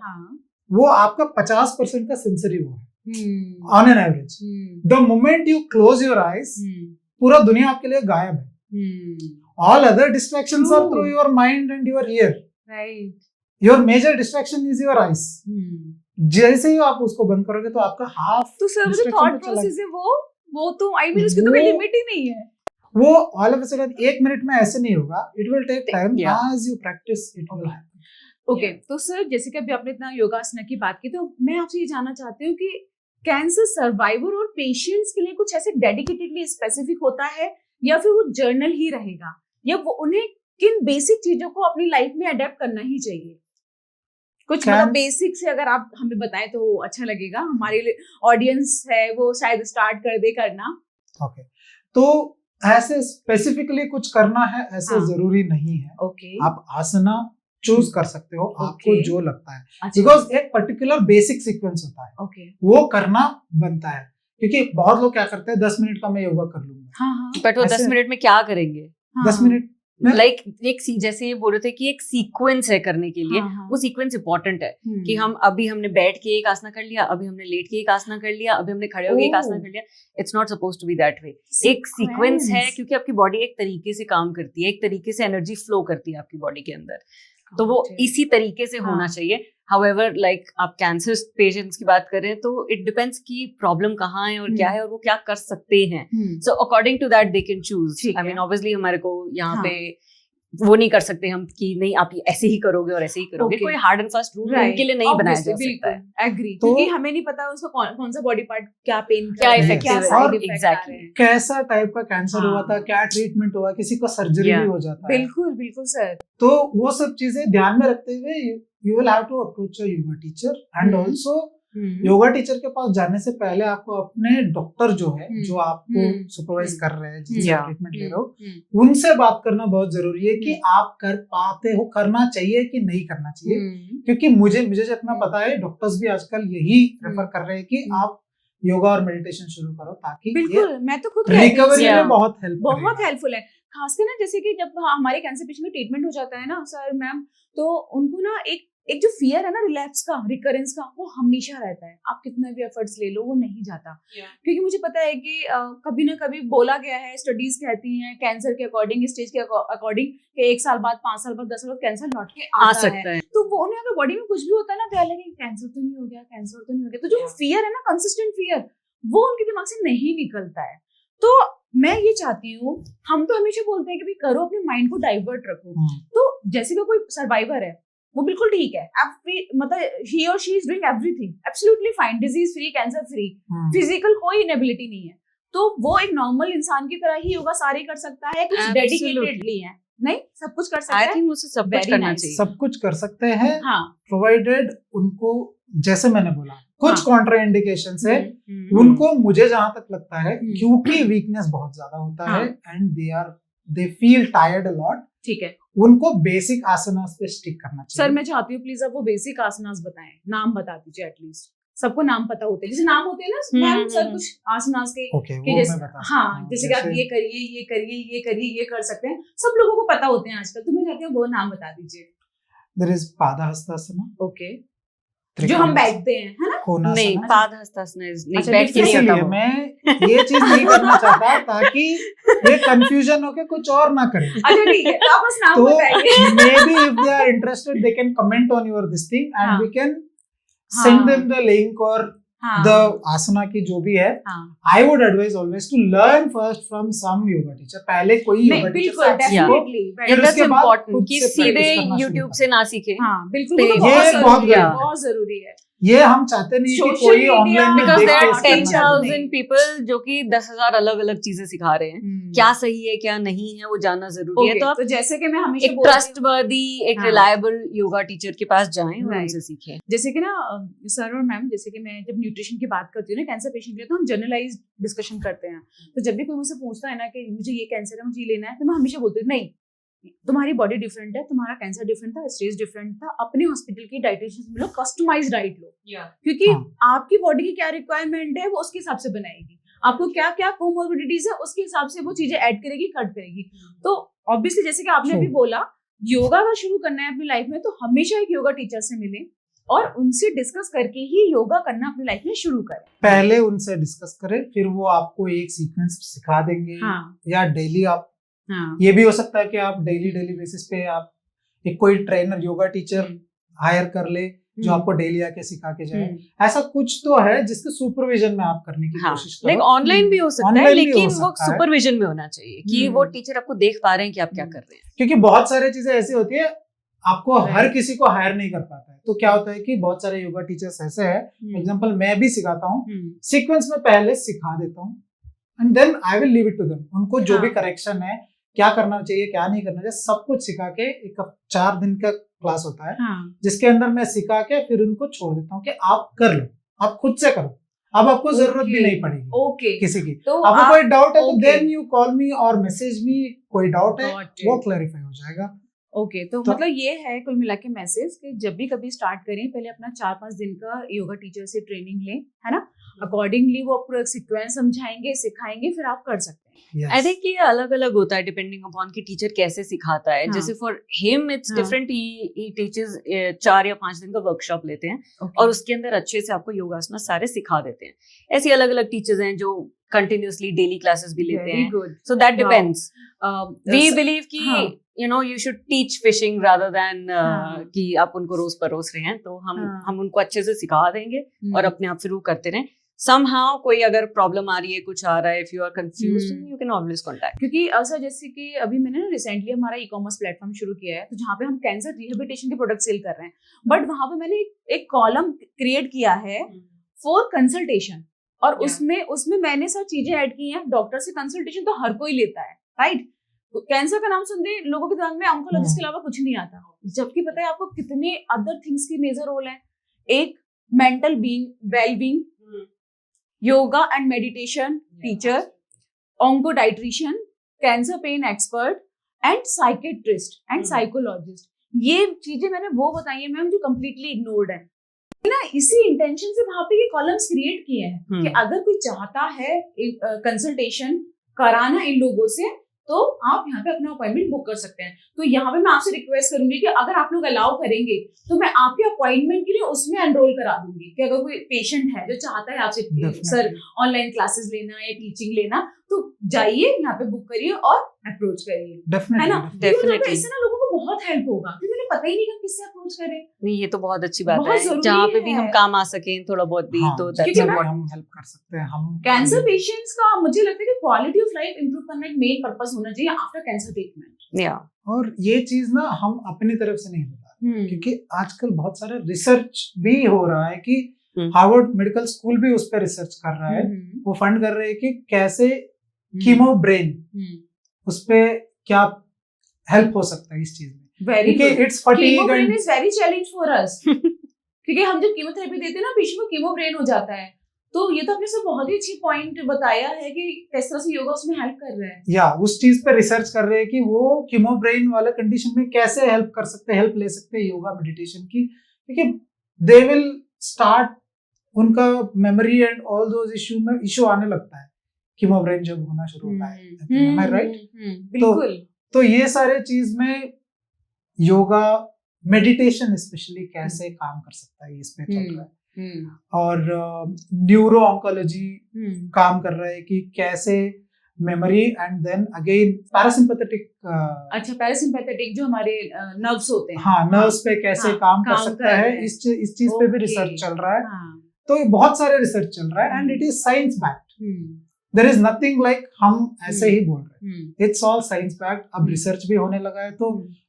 [SPEAKER 3] वो आपका 50% का सेंसरी वो है on an average. The moment you close your eyes, पूरा दुनिया आपके लिए गायब है। All other distractions are through your mind and your ear.
[SPEAKER 2] Right,
[SPEAKER 3] your major distraction is your eyes. जैसे ही आप उसको बंद करोगे तो आपका हाफ
[SPEAKER 2] तो सर वो जो
[SPEAKER 3] distraction
[SPEAKER 2] थॉट
[SPEAKER 3] तो चला
[SPEAKER 2] प्रोसेस है वो तो आई मीन उसकी तो कोई
[SPEAKER 3] वो-
[SPEAKER 2] लिमिट ही नहीं है।
[SPEAKER 3] वो all of a sudden 1 minute में ऐसे नहीं होगा, it will take time,
[SPEAKER 1] Yeah.
[SPEAKER 3] as you practice it will happen।
[SPEAKER 2] Okay, तो सर जैसे कि अभी आपने इतना योगासना की बात की, तो मैं आपसे ये जानना चाहती हूँ कि कैंसर सर्वाइवर और पेशेंट्स के लिए कुछ ऐसे डेडिकेटेडली स्पेसिफिक होता है, या फिर वो जर्नल ही रहेगा, या वो उन्हें किन बेसिक चीजों को अपनी लाइफ में अडेप्ट करना ही चाहिए? कुछ मतलब बेसिक से अगर आप हमें बताएं तो अच्छा लगेगा, हमारे ऑडियंस है वो शायद स्टार्ट कर दे करना।
[SPEAKER 3] ओके, तो ऐसे स्पेसिफिकली कुछ करना है ऐसा
[SPEAKER 2] हाँ।
[SPEAKER 3] जरूरी नहीं है।
[SPEAKER 2] ओके,
[SPEAKER 3] आप आसना चूज कर सकते हो, आपको
[SPEAKER 2] Okay.
[SPEAKER 3] जो लगता है,
[SPEAKER 2] अच्छा,
[SPEAKER 3] बिकॉज एक पर्टिकुलर बेसिक सीक्वेंस होता है,
[SPEAKER 2] ओके,
[SPEAKER 3] वो करना बनता है। क्योंकि बहुत लोग क्या करते हैं, 10 मिनट का मैं योगा कर लूंगा,
[SPEAKER 2] हाँ हाँ,
[SPEAKER 1] बट वो
[SPEAKER 3] ऐसे-
[SPEAKER 1] 10 मिनट में क्या करेंगे?
[SPEAKER 3] 10 मिनट
[SPEAKER 1] लाइक एक जैसे ये बोल रहे थे कि एक सीक्वेंस है करने के लिए,
[SPEAKER 2] हाँ,
[SPEAKER 1] वो सीक्वेंस इंपॉर्टेंट है कि
[SPEAKER 2] हम्म,
[SPEAKER 1] अभी हमने बैठ के एक आसना कर लिया, अभी हमने लेट के एक आसना कर लिया, अभी हमने खड़े होके एक आसना
[SPEAKER 2] ओह।
[SPEAKER 1] कर लिया। It's not suppose to be that way. एक सीक्वेंस है क्योंकि आपकी बॉडी एक तरीके से काम करती है, एक तरीके से एनर्जी फ्लो करती है आपकी बॉडी के अंदर, तो वो इसी तरीके से होना
[SPEAKER 2] हाँ।
[SPEAKER 1] चाहिए। हाउएवर लाइक आप कैंसर पेशेंट्स की बात कर रहे हैं तो इट डिपेंड्स कि प्रॉब्लम कहाँ है और क्या है और वो क्या कर सकते हैं। So according to that they can choose.
[SPEAKER 2] ठीक
[SPEAKER 1] आई
[SPEAKER 2] है।
[SPEAKER 1] मीन ऑब्वियसली हमारे को यहाँ
[SPEAKER 2] हाँ।
[SPEAKER 1] पे वो नहीं कर सकते हम कि नहीं आप ऐसे ही करोगे और ऐसे ही करोगे।
[SPEAKER 2] Okay.
[SPEAKER 1] कोई hard and fast rule
[SPEAKER 2] Right.
[SPEAKER 1] उनके लिए नहीं बनाया जा
[SPEAKER 2] Obviously,
[SPEAKER 1] सकता है।
[SPEAKER 2] बिल्कुल एग्री,
[SPEAKER 3] तो-
[SPEAKER 2] क्योंकि हमें नहीं पता उसका कौन सा बॉडी पार्ट क्या पेन
[SPEAKER 1] क्या
[SPEAKER 2] कर रहा है,
[SPEAKER 3] effective
[SPEAKER 2] क्या
[SPEAKER 3] है।
[SPEAKER 2] साइड
[SPEAKER 3] और
[SPEAKER 2] इफेक्ट आ
[SPEAKER 1] exactly.
[SPEAKER 2] रहे हैं।
[SPEAKER 3] कैसा टाइप का कैंसर
[SPEAKER 2] हाँ।
[SPEAKER 3] हुआ था, क्या ट्रीटमेंट हुआ, किसी को सर्जरी
[SPEAKER 1] Yeah.
[SPEAKER 3] भी हो जाता है,
[SPEAKER 2] बिल्कुल बिल्कुल सर।
[SPEAKER 3] तो वो सब चीजें ध्यान में रखते हुए you will have to approach a yoga teacher. And also yoga teacher के पास जाने से पहले आपको अपने डॉक्टर जो है, जो आपको सुपरवाइज कर रहे हैं, जिनसे
[SPEAKER 1] Yeah.
[SPEAKER 3] ट्रीटमेंट ले रहे हो, उनसे बात करना बहुत जरूरी है कि आप कर पाते हो, करना चाहिए कि नहीं करना चाहिए। क्योंकि मुझे जितना पता है, डॉक्टर्स भी आजकल यही रेफर कर रहे हैं कि आप योगा और मेडिटेशन शुरू करो, ताकि
[SPEAKER 2] बिल्कुल, मैं तो खुद कहती हूँ
[SPEAKER 3] रिकवरी
[SPEAKER 1] Yeah.
[SPEAKER 3] में बहुत हेल्प
[SPEAKER 2] बहुत हेल्पफुल है। खासकर ना जैसे कि जब हमारे कैंसर पेशेंट का ट्रीटमेंट हो जाता है ना सर मैम, तो उनको ना एक जो फियर है ना रिलैप्स का, रिकरेंस का, वो हमेशा रहता है। आप कितना भी एफर्ट्स ले लो वो नहीं जाता। क्योंकि मुझे पता है कि कभी ना कभी बोला गया है, स्टडीज कहती हैं कैंसर के अकॉर्डिंग, स्टेज के अकॉर्डिंग, कि 1 साल बाद, 5 साल बाद, 10 साल बाद कैंसर लौट के
[SPEAKER 1] आ
[SPEAKER 2] आता है।
[SPEAKER 1] सकता है।
[SPEAKER 2] तो वो उन्हें अगर बॉडी में कुछ भी होता है ना, तो लगे कैंसर तो नहीं हो गया, कैंसर तो नहीं हो गया। तो जो फियर है ना, कंसिस्टेंट फियर, वो उनके दिमाग से नहीं निकलता है। तो मैं ये चाहती हूँ, हम तो हमेशा बोलते हैं कि भाई करो, अपने माइंड को डाइवर्ट रखो। तो जैसे कि कोई सर्वाइवर है, वो बिल्कुल ठीक है, मतलब ही और she is doing everything absolutely fine, disease free, cancer free, physical कोई इनेबिलिटी नहीं है, तो वो एक नॉर्मल इंसान की तरह ही योगा सारे कर सकता है। कुछ डेडिकेटेडली है नहीं, सब कुछ कर सकता
[SPEAKER 1] आई
[SPEAKER 2] है।
[SPEAKER 1] थिंक मुझे सब कुछ
[SPEAKER 2] Very
[SPEAKER 1] करना
[SPEAKER 2] nice.
[SPEAKER 1] चाहिए।
[SPEAKER 3] सब कुछ कर सकते हैं,
[SPEAKER 2] हाँ,
[SPEAKER 3] प्रोवाइडेड उनको, जैसे मैंने बोला, कुछ
[SPEAKER 2] हाँ।
[SPEAKER 3] कॉन्ट्राइंडिकेशंस है,
[SPEAKER 2] हम्म,
[SPEAKER 3] उनको मुझे जहां तक लगता है,
[SPEAKER 2] हम्म।
[SPEAKER 3] क्योंकि वीकनेस बहुत ज्यादा होता
[SPEAKER 2] हाँ।
[SPEAKER 3] है and they are they feel tired a lot,
[SPEAKER 2] ठीक है
[SPEAKER 3] उनको बेसिक आसनास पे स्टिक करना
[SPEAKER 2] सर,
[SPEAKER 3] चाहिए।
[SPEAKER 2] मैं चाहती हूँ प्लीज आप वो बेसिक आसनास बताएं, नाम बता दीजिए एटलीस्ट। सबको नाम पता होते हैं, जैसे नाम होते हैं ना मैम, सर कुछ आसनास के
[SPEAKER 3] ओके,
[SPEAKER 2] कि
[SPEAKER 3] वो
[SPEAKER 2] जैसे
[SPEAKER 3] मैं बता सकता
[SPEAKER 2] हाँ,
[SPEAKER 3] हूँ।
[SPEAKER 2] जैसे कि आप ये करिए, ये करिए, ये करिए, ये कर सकते हैं, सब लोगों को पता होते हैं आजकल, तो मैं चाहती हूँ वो नाम बता दीजिए।
[SPEAKER 3] देयर इज पादहस्तासना,
[SPEAKER 2] ओके, जो हम बैठते हैं, है ना?
[SPEAKER 1] नहीं,
[SPEAKER 3] कोणासना।
[SPEAKER 1] पादहस्तासना नहीं,
[SPEAKER 2] अच्छा,
[SPEAKER 1] बैठ के नहीं
[SPEAKER 3] इसीलिए
[SPEAKER 1] होता वो।
[SPEAKER 3] मैं ये चीज नहीं करना चाहता ताकि ये कंफ्यूजन हो के कुछ और ना करें।
[SPEAKER 2] अच्छा ठीक है, तो आप बस नाम
[SPEAKER 3] तो
[SPEAKER 2] बताइए।
[SPEAKER 3] Maybe if they are interested they can comment on your this thing and
[SPEAKER 2] हाँ।
[SPEAKER 3] वी कैन सेंड
[SPEAKER 2] हाँ।
[SPEAKER 3] देम द लिंक और
[SPEAKER 2] हाँ,
[SPEAKER 3] द आसना की जो भी है।
[SPEAKER 2] हाँ,
[SPEAKER 3] I would advise always to learn first from some yoga teacher, पहले कोई
[SPEAKER 2] नहीं
[SPEAKER 3] योगा टीचर
[SPEAKER 2] बिल्कुल,
[SPEAKER 3] से आप सीखो,
[SPEAKER 2] डेफिनेटली,
[SPEAKER 3] फिर
[SPEAKER 1] That's
[SPEAKER 3] उसके बाद
[SPEAKER 1] important
[SPEAKER 3] खुद
[SPEAKER 1] कि
[SPEAKER 3] से
[SPEAKER 1] सीधे
[SPEAKER 3] practice करना शुरू
[SPEAKER 1] YouTube
[SPEAKER 3] करें।
[SPEAKER 1] से ना सीखे।
[SPEAKER 2] हाँ बिल्कुल, वो तो
[SPEAKER 1] ये
[SPEAKER 2] बहुत
[SPEAKER 3] बहुत
[SPEAKER 2] जरूरी है,
[SPEAKER 3] जरूरी है।
[SPEAKER 2] बहुत जरूरी है।
[SPEAKER 3] ये हम चाहते नहीं कि
[SPEAKER 2] Social
[SPEAKER 3] कोई
[SPEAKER 2] media,
[SPEAKER 3] ऑनलाइन में
[SPEAKER 1] Because
[SPEAKER 3] देख
[SPEAKER 1] there
[SPEAKER 3] के
[SPEAKER 1] are
[SPEAKER 2] हाँ,
[SPEAKER 3] इसका करना
[SPEAKER 1] 10,000
[SPEAKER 3] चाहिए।
[SPEAKER 1] people जो कि 10,000 अलग अलग चीजें सिखा रहे हैं, क्या सही है क्या नहीं है वो जानना जरूरी है।
[SPEAKER 2] Okay,
[SPEAKER 1] तो आप
[SPEAKER 2] तो जैसे कि मैं हमेशा
[SPEAKER 1] एक
[SPEAKER 2] बोलती हूँ,
[SPEAKER 1] ट्रस्टवर्दी, एक
[SPEAKER 2] हाँ।
[SPEAKER 1] रिलायबल योगा टीचर के पास जाएं और
[SPEAKER 2] Right.
[SPEAKER 1] उनसे सीखें।
[SPEAKER 2] जैसे कि ना सर और मैम, जैसे कि मैं जब न्यूट्रिशन की बात करती हूँ ना कैंसर पेशेंट के लिए, तो हम जनरलाइज डिस्कशन करते हैं। तो जब भी कोई मुझसे पूछता है ना कि मुझे ये कैंसर है, मुझे ये लेना है, तो मैं हमेशा बोलती हूँ नहीं, तुम्हारी बॉडी डिफरेंट है, तुम्हारा कैंसर डिफरेंट था, स्टेज डिफरेंट था, अपने हॉस्पिटल की डाइटिशियन से मिलो, कस्टमाइज डाइट लो, क्योंकि
[SPEAKER 3] हाँ।
[SPEAKER 2] आपकी बॉडी की क्या रिक्वायरमेंट है वो उसके हिसाब से बनाएगी, आपको क्या क्या कोमोर्बिडिटीज है उसके हिसाब से वो चीजें ऐड करेगी, कट करेगी। तो ऑब्वियसली जैसे कि आपने अभी
[SPEAKER 3] Sure.
[SPEAKER 2] बोला, योगा का शुरू करना है अपनी लाइफ में, तो हमेशा एक योगा टीचर से मिले और उनसे डिस्कस करके ही योगा करना अपनी लाइफ में शुरू करें।
[SPEAKER 3] पहले उनसे डिस्कस करें, फिर वो आपको एक सीक्वेंस सिखा देंगे।
[SPEAKER 2] हाँ,
[SPEAKER 3] या डेली आप,
[SPEAKER 2] हाँ,
[SPEAKER 3] ये भी हो सकता है कि आप डेली बेसिस पे आप एक कोई ट्रेनर योगा टीचर हायर कर ले जो आपको डेली आके सिखा के जाए। ऐसा कुछ तो है जिसके सुपरविजन में आप करने की
[SPEAKER 1] हाँ,
[SPEAKER 3] कोशिश
[SPEAKER 1] लाइक
[SPEAKER 3] करो।
[SPEAKER 1] ऑनलाइन भी हो सकता है,
[SPEAKER 3] Online भी हो
[SPEAKER 1] लेकिन वो
[SPEAKER 3] सकता है।
[SPEAKER 1] सुपरविजन में होना चाहिए कि वो टीचर आपको देख पा रहे हैं कि आप क्या कर रहे हैं।
[SPEAKER 3] क्योंकि बहुत सारी चीजें ऐसी होती है आपको
[SPEAKER 2] Right.
[SPEAKER 3] हर किसी को हायर नहीं कर पाता है। तो क्या होता है कि बहुत सारे योगा टीचर्स ऐसे हैं, फॉर एग्जांपल मैं भी सिखाता हूँ, सीक्वेंस में पहले सिखा देता हूँ and then I will leave it to them. उनको जो भी
[SPEAKER 2] हाँ।
[SPEAKER 3] करेक्शन है, क्या करना चाहिए क्या नहीं करना चाहिए, सब कुछ सिखा के एक 4 दिन का क्लास होता है
[SPEAKER 2] हाँ,
[SPEAKER 3] जिसके अंदर मैं सिखा के फिर उनको छोड़ देता हूँ कि आप कर लो, आप खुद से करो, अब आपको जरूरत भी नहीं पड़ेगी
[SPEAKER 2] ओके,
[SPEAKER 3] किसी की।
[SPEAKER 2] तो
[SPEAKER 3] आपको कोई डाउट है तो
[SPEAKER 2] okay.
[SPEAKER 3] Then you call me और मैसेज मी, कोई डाउट है
[SPEAKER 2] Got it.
[SPEAKER 3] वो क्लैरिफाई हो जाएगा।
[SPEAKER 2] ओके, तो मतलब ये है कुल मिला के मैसेज कि जब भी कभी स्टार्ट करें, पहले अपना 4-5 दिन का योगा टीचर से ट्रेनिंग लें, है ना, अकॉर्डिंगली वो पूरा सीक्वेंस समझाएंगे, सिखाएंगे, फिर आप कर सकते हैं।
[SPEAKER 3] Yes.
[SPEAKER 1] आई थिंक ये अलग अलग होता है डिपेंडिंग अपॉन कि टीचर कैसे सिखाता है।
[SPEAKER 2] हाँ.
[SPEAKER 1] जैसे फॉर हिम इट्स
[SPEAKER 2] हाँ.
[SPEAKER 1] डिफरेंट, ही टीचर्स 4 या 5 दिन का वर्कशॉप लेते हैं
[SPEAKER 2] Okay.
[SPEAKER 1] और उसके अंदर अच्छे से आपको योगासना सारे सिखा देते हैं। ऐसी अलग अलग टीचर्स हैं जो कंटिन्यूअसली डेली क्लासेस भी लेते
[SPEAKER 2] Very
[SPEAKER 1] हैं,
[SPEAKER 2] good.
[SPEAKER 1] So that depends. We
[SPEAKER 2] स-
[SPEAKER 1] बिलीव कि
[SPEAKER 2] हाँ.
[SPEAKER 1] You know you should teach fishing rather than
[SPEAKER 2] हाँ.
[SPEAKER 1] कि आप उनको रोज परोस रहे हैं। तो
[SPEAKER 2] हाँ.
[SPEAKER 1] हम उनको अच्छे से सिखा देंगे और
[SPEAKER 2] हम्म,
[SPEAKER 1] अपने आप फिर वो करते रहें। somehow कोई अगर प्रॉब्लम आ रही है, कुछ आ रहा है, if you are confused you can always contact।
[SPEAKER 2] क्योंकि सर जैसे कि अभी मैंने ना रिसेंटली हमारा ई-कॉमर्स प्लेटफॉर्म शुरू किया है, तो जहाँ पे हम कैंसर रिहेबिलिटेशन के प्रोडक्ट सेल कर रहे हैं, बट वहाँ पे मैंने एक कॉलम क्रिएट किया है फॉर कंसल्टेशन, और उसमें मैंने सर चीजें ऐड की हैं। डॉक्टर से कंसल्टेशन तो हर कोई लेता है, राइट? कैंसर का नाम सुनते लोगों के दिमाग में ऑन्कोलॉजिस्ट के अलावा कुछ नहीं आता, जबकि पता है आपको कितने अदर थिंग्स की मेजर रोल है। एक mental being, well being, yoga and meditation teacher, onco dietitian, cancer pain expert and psychiatrist and psychologist. ये चीजें मैंने वो बताई है मैम जो कंप्लीटली इग्नोर्ड है ना। इसी इंटेंशन से वहां पे ये कॉलम्स क्रिएट किए हैं कि अगर कोई चाहता है कंसल्टेशन कराना इन लोगों से, तो आप यहाँ पे अपना अपॉइंटमेंट बुक कर सकते हैं। तो यहाँ पे मैं आपसे रिक्वेस्ट करूंगी कि अगर आप लोग अलाउ करेंगे तो मैं आपके अपॉइंटमेंट के लिए उसमें एनरोल करा दूंगी कि अगर कोई पेशेंट है जो चाहता है आपसे सर ऑनलाइन क्लासेस लेना या टीचिंग लेना, तो जाइए यहाँ पे बुक करिए और अप्रोच करिए, है ना?
[SPEAKER 1] डेफिनेटली
[SPEAKER 2] इससे ना लोगों को बहुत हेल्प होगा, क्योंकि उन्हें पता ही नहीं कि किससे अप्रोच करें।
[SPEAKER 1] नहीं, ये तो बहुत अच्छी बात
[SPEAKER 2] बहुत
[SPEAKER 1] है,
[SPEAKER 2] जरूरी
[SPEAKER 1] जहाँ पे भी
[SPEAKER 2] है।
[SPEAKER 1] हम काम आ सकें थोड़ा बहुत भी,
[SPEAKER 3] हाँ,
[SPEAKER 1] तो
[SPEAKER 3] क्योंकि
[SPEAKER 1] that's
[SPEAKER 2] मैं-
[SPEAKER 1] what
[SPEAKER 3] हम हेल्प कर सकते हैं। हम
[SPEAKER 2] कैंसर पेशेंट्स का मुझे लगता है कि क्वालिटी ऑफ लाइफ इंप्रूव करना एक मेन पर्पस होना चाहिए आफ्टर कैंसर ट्रीटमेंट।
[SPEAKER 1] या
[SPEAKER 3] और ये चीज ना हम अपनी तरफ से नहीं बता, क्योंकि आजकल बहुत सारा रिसर्च भी हो रहा है कि हार्वर्ड मेडिकल स्कूल भी उस पर रिसर्च कर रहा है। वो फंड कर रहे हैं कि कैसे कीमो ब्रेन, उस पे क्या हेल्प हो सकता है इस चीज में,
[SPEAKER 2] वेरी
[SPEAKER 3] क्योंकि it's fatigue
[SPEAKER 2] chemo brain
[SPEAKER 3] and
[SPEAKER 2] is very challenge for us, क्योंकि हम जब कीमोथेरेपी देते हैं ना पेशेंट को कीमो ब्रेन हो जाता है, तो ये तो आपने सब बहुत ही अच्छी पॉइंट बताया है कि किस तरह से योगा उसमें हेल्प कर रहा है।
[SPEAKER 3] या उस चीज पे रिसर्च कर रहे हैं कि वो कीमो ब्रेन वाले कंडीशन में कैसे हेल्प कर सकते हैं, हेल्प ले सकते हैं योगा मेडिटेशन की, क्योंकि दे विल स्टार्ट, उनका memory and all those issue आने लगता है कीमो ब्रेन जब होना शुरू होता है। Am I right?
[SPEAKER 2] बिल्कुल।
[SPEAKER 3] तो ये सारे चीज में योगा मेडिटेशन स्पेशली कैसे काम कर सकता है, इस पे चल रहा है। और न्यूरो ऑन्कोलॉजी काम कर रहा है कि कैसे memory and then again parasympathetic,
[SPEAKER 2] अच्छा पैरासिम्पैथेटिक जो हमारे नर्व्स होते हैं,
[SPEAKER 3] हाँ नर्व्स पे कैसे काम कर सकता है, इस चीज पे भी रिसर्च चल रहा है। तो बहुत सारे रिसर्च चल रहा है and it is science backed. There is nothing like हम ऐसे ही बोल रहे हैं, इट्स ऑल साइंस बैक्ड। अब रिसर्च भी होने लगा है, तो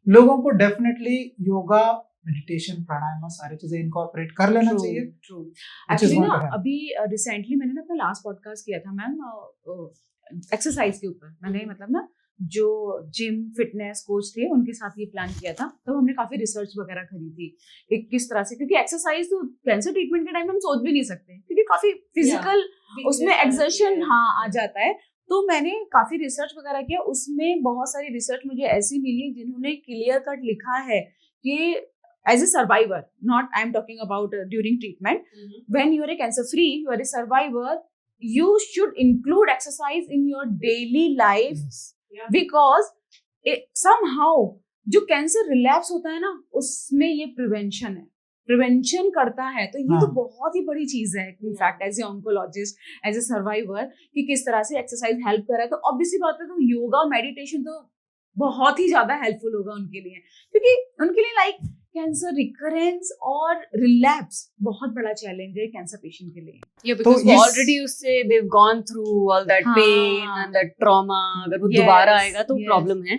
[SPEAKER 3] लोगों को डेफिनेटली योगा मेडिटेशन प्राणायाम सारी चीजें इनकॉर्पोरेट कर लेना चाहिए।
[SPEAKER 2] एक्चुअली ना अभी रिसेंटली मैंने ना अपना लास्ट पॉडकास्ट किया था मैम एक्सरसाइज के ऊपर। मैंने मतलब ना जो जिम फिटनेस कोच थे उनके साथ ये प्लान किया था, तो हमने काफी रिसर्च वगैरह करी थी कि किस तरह से, क्योंकि एक्सरसाइज तो कैंसर ट्रीटमेंट के टाइम हम सोच भी नहीं सकते क्योंकि काफी फिजिकल उसमें एक्सर्शन आ जाता है। तो मैंने काफी रिसर्च वगैरह किया, उसमें बहुत सारी रिसर्च मुझे ऐसी मिली जिन्होंने क्लियर कट लिखा है कि as a survivor, not I'm talking about during treatment, when you are a cancer free, you are a survivor, you should include exercise in your daily life, because somehow जो cancer relapse होता है ना उसमें ये prevention करता है। तो ये तो बहुत ही बड़ी चीज है in fact as a oncologist, as a survivor, कि किस तरह से एक्सरसाइज हेल्प कर रहा है। तो ऑब्वियसली बात है, तो योगा मेडिटेशन तो बहुत ही ज्यादा हेल्पफुल होगा उनके लिए, क्योंकि उनके लिए लाइक कैंसर रिकरेंस और रिलैप्स बहुत बड़ा चैलेंज है कैंसर पेशेंट के लिए।
[SPEAKER 1] Yeah, because वो already उससे they've gone through all that pain and that trauma, अगर वो दोबारा आएगा तो प्रॉब्लम है।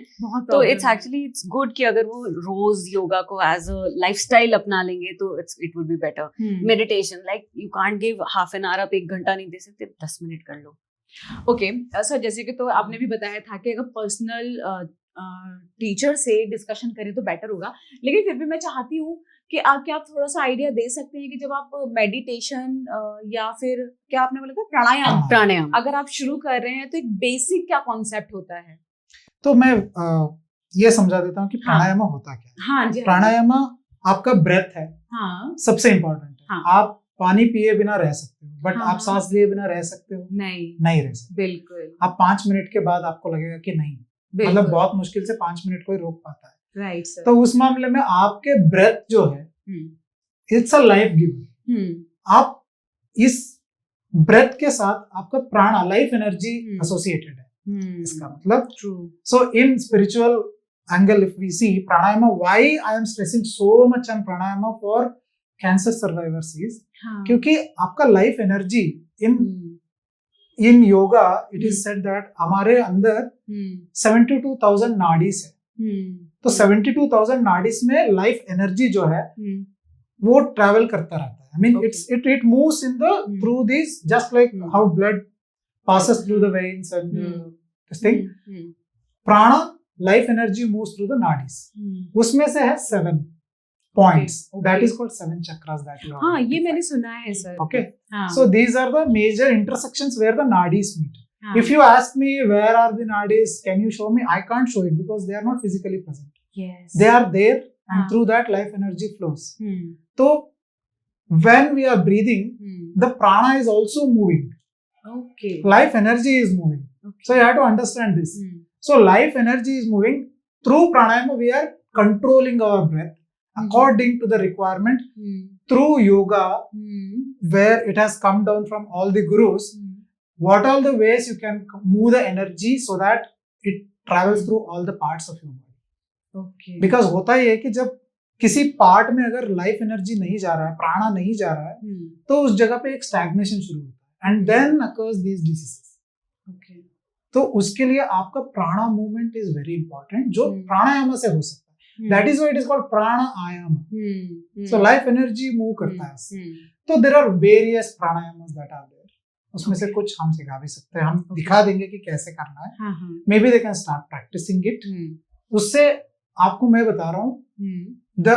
[SPEAKER 1] तो it's good कि अगर वो रोज योगा को as a lifestyle अपना लेंगे तो it would be better. Meditation, like you can't give half an hour, आप 1 घंटा नहीं दे सकते, 10 मिनट कर लो।
[SPEAKER 2] ओके सर, जैसे कि तो आपने भी बताया था कि अगर पर्सनल टीचर से डिस्कशन करें तो बेटर होगा, लेकिन फिर भी मैं चाहती हूँ कि क्या आप थोड़ा सा आइडिया दे सकते हैं कि जब आप मेडिटेशन या फिर क्या आपने बोला था प्राणायाम अगर आप शुरू कर रहे हैं तो एक बेसिक क्या कॉन्सेप्ट होता है?
[SPEAKER 3] तो मैं ये समझा देता हूँ कि प्राणायाम होता क्या है।
[SPEAKER 2] हाँ जी।
[SPEAKER 3] प्राणायाम आपका ब्रेथ है, सबसे इम्पोर्टेंट है। आप पानी पिए बिना रह सकते हो, बट आप सांस लिए बिना रह सकते हो? नहीं रह सकते।
[SPEAKER 2] बिल्कुल।
[SPEAKER 3] आप 5 मिनट के बाद आपको लगेगा कि नहीं, मतलब बहुत मुश्किल से 5 मिनट कोई रोक पाता है।
[SPEAKER 2] Right sir.
[SPEAKER 3] तो उस मामले में आपके ब्रेथ जो है इट्स अ लाइफ गिवर। आप इस ब्रेथ के साथ आपका प्राण, लाइफ एनर्जी एसोसिएटेड है। इसका मतलब so in spiritual angle if we see pranayama, why I am stressing so much on pranayama for cancer survivors is क्योंकि आपका life energy in yoga it is said that हमारे अंदर 72,000 नाडीज है। तो 72,000 नाडीज में लाइफ एनर्जी जो है वो ट्रैवल करता रहता है। I mean it moves in the through this, just like how blood passes through the veins and this thing. Prana, life energy moves through the nadis. उसमें से है 7 points. That is called 7 chakras that you have.
[SPEAKER 2] हाँ, ये मैंने सुना है sir.
[SPEAKER 3] Okay. So these are the major intersections where the nadis meet. If you ask me where are the nadis, can you show me? I can't show it because they are not physically present.
[SPEAKER 2] Yes.
[SPEAKER 3] They are there and through that life energy flows. So when we are breathing, the prana is also moving.
[SPEAKER 2] Okay.
[SPEAKER 3] Life energy is moving. Okay. So you have to understand this. So life energy is moving through pranayama. We are controlling our breath according to the requirement. Through yoga, where it has come down from all the gurus, what are the ways you can move the energy so that it travels through all the parts of your body.
[SPEAKER 2] Okay.
[SPEAKER 3] Because होता ही है कि जब किसी part में अगर life energy नहीं जा रहा है, प्राणा नहीं जा रहा है, तो उस जगह पे एक स्टैग्नेशन शुरू होता है। And then occurs these diseases.
[SPEAKER 2] Okay.
[SPEAKER 3] तो उसके लिए आपका प्राणा मूवमेंट इज वेरी इंपॉर्टेंट, जो प्राणायाम से हो सकता है। That is why it is called pranayama. So life energy move करता है। तो there are various pranayamas that are there. उसमें से कुछ हम सिखा भी सकते हैं, हम दिखा देंगे कि कैसे करना है। Maybe they can start practising it. उससे आपको मैं बता रहा हूँ, the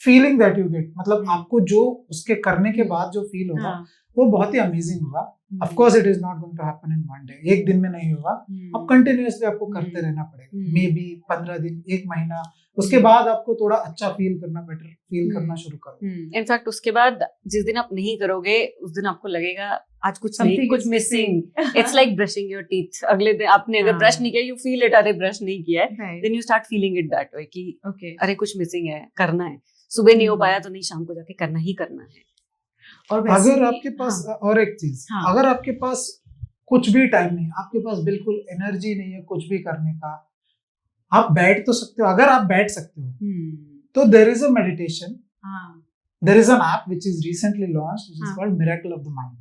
[SPEAKER 3] feeling that you get, मतलब आपको जो उसके करने के बाद जो फील होगा
[SPEAKER 2] हाँ,
[SPEAKER 3] वो बहुत ही अमेजिंग होगा. Of course it is not going to happen in one day, एक दिन में नहीं होगा. अब कंटिन्यूअसली आपको करते रहना पड़ेगा, मे बी 15 दिन, एक महीना, उसके बाद आपको थोड़ा अच्छा फील करना, बेटर फील करना शुरू करो.
[SPEAKER 1] इनफैक्ट उसके बाद जिस दिन आप नहीं करोगे उस दिन आपको लगेगा आज कुछ नहीं,
[SPEAKER 2] Something
[SPEAKER 1] कुछ
[SPEAKER 2] is
[SPEAKER 1] missing.
[SPEAKER 2] missing.
[SPEAKER 1] It's like brushing your teeth. अगले दिन आपने अगर
[SPEAKER 2] हाँ.
[SPEAKER 1] ब्रश नहीं किया, यू फील इट, अरे ब्रश नहीं किया है,
[SPEAKER 2] Right.
[SPEAKER 1] Then you start feeling it that way कि
[SPEAKER 2] Okay.
[SPEAKER 1] अरे कुछ मिसिंग है, करना है. सुबह नहीं हो पाया तो नहीं, शाम को जाके करना ही करना है.
[SPEAKER 2] और वैसे
[SPEAKER 3] अगर
[SPEAKER 2] भी-
[SPEAKER 3] आपके पास
[SPEAKER 2] हाँ,
[SPEAKER 3] और एक चीज,
[SPEAKER 2] हाँ.
[SPEAKER 3] अगर आपके पास कुछ भी टाइम नहीं, आपके पास बिल्कुल एनर्जी नहीं है कुछ भी करने का, आप बैठ तो सकते हो. अगर आप बैठ सकते हो तो देयर इज अ मेडिटेशन,
[SPEAKER 2] हाँ,
[SPEAKER 3] there is an app which is recently launched, which is
[SPEAKER 2] हाँ.
[SPEAKER 3] Called miracle of the mind.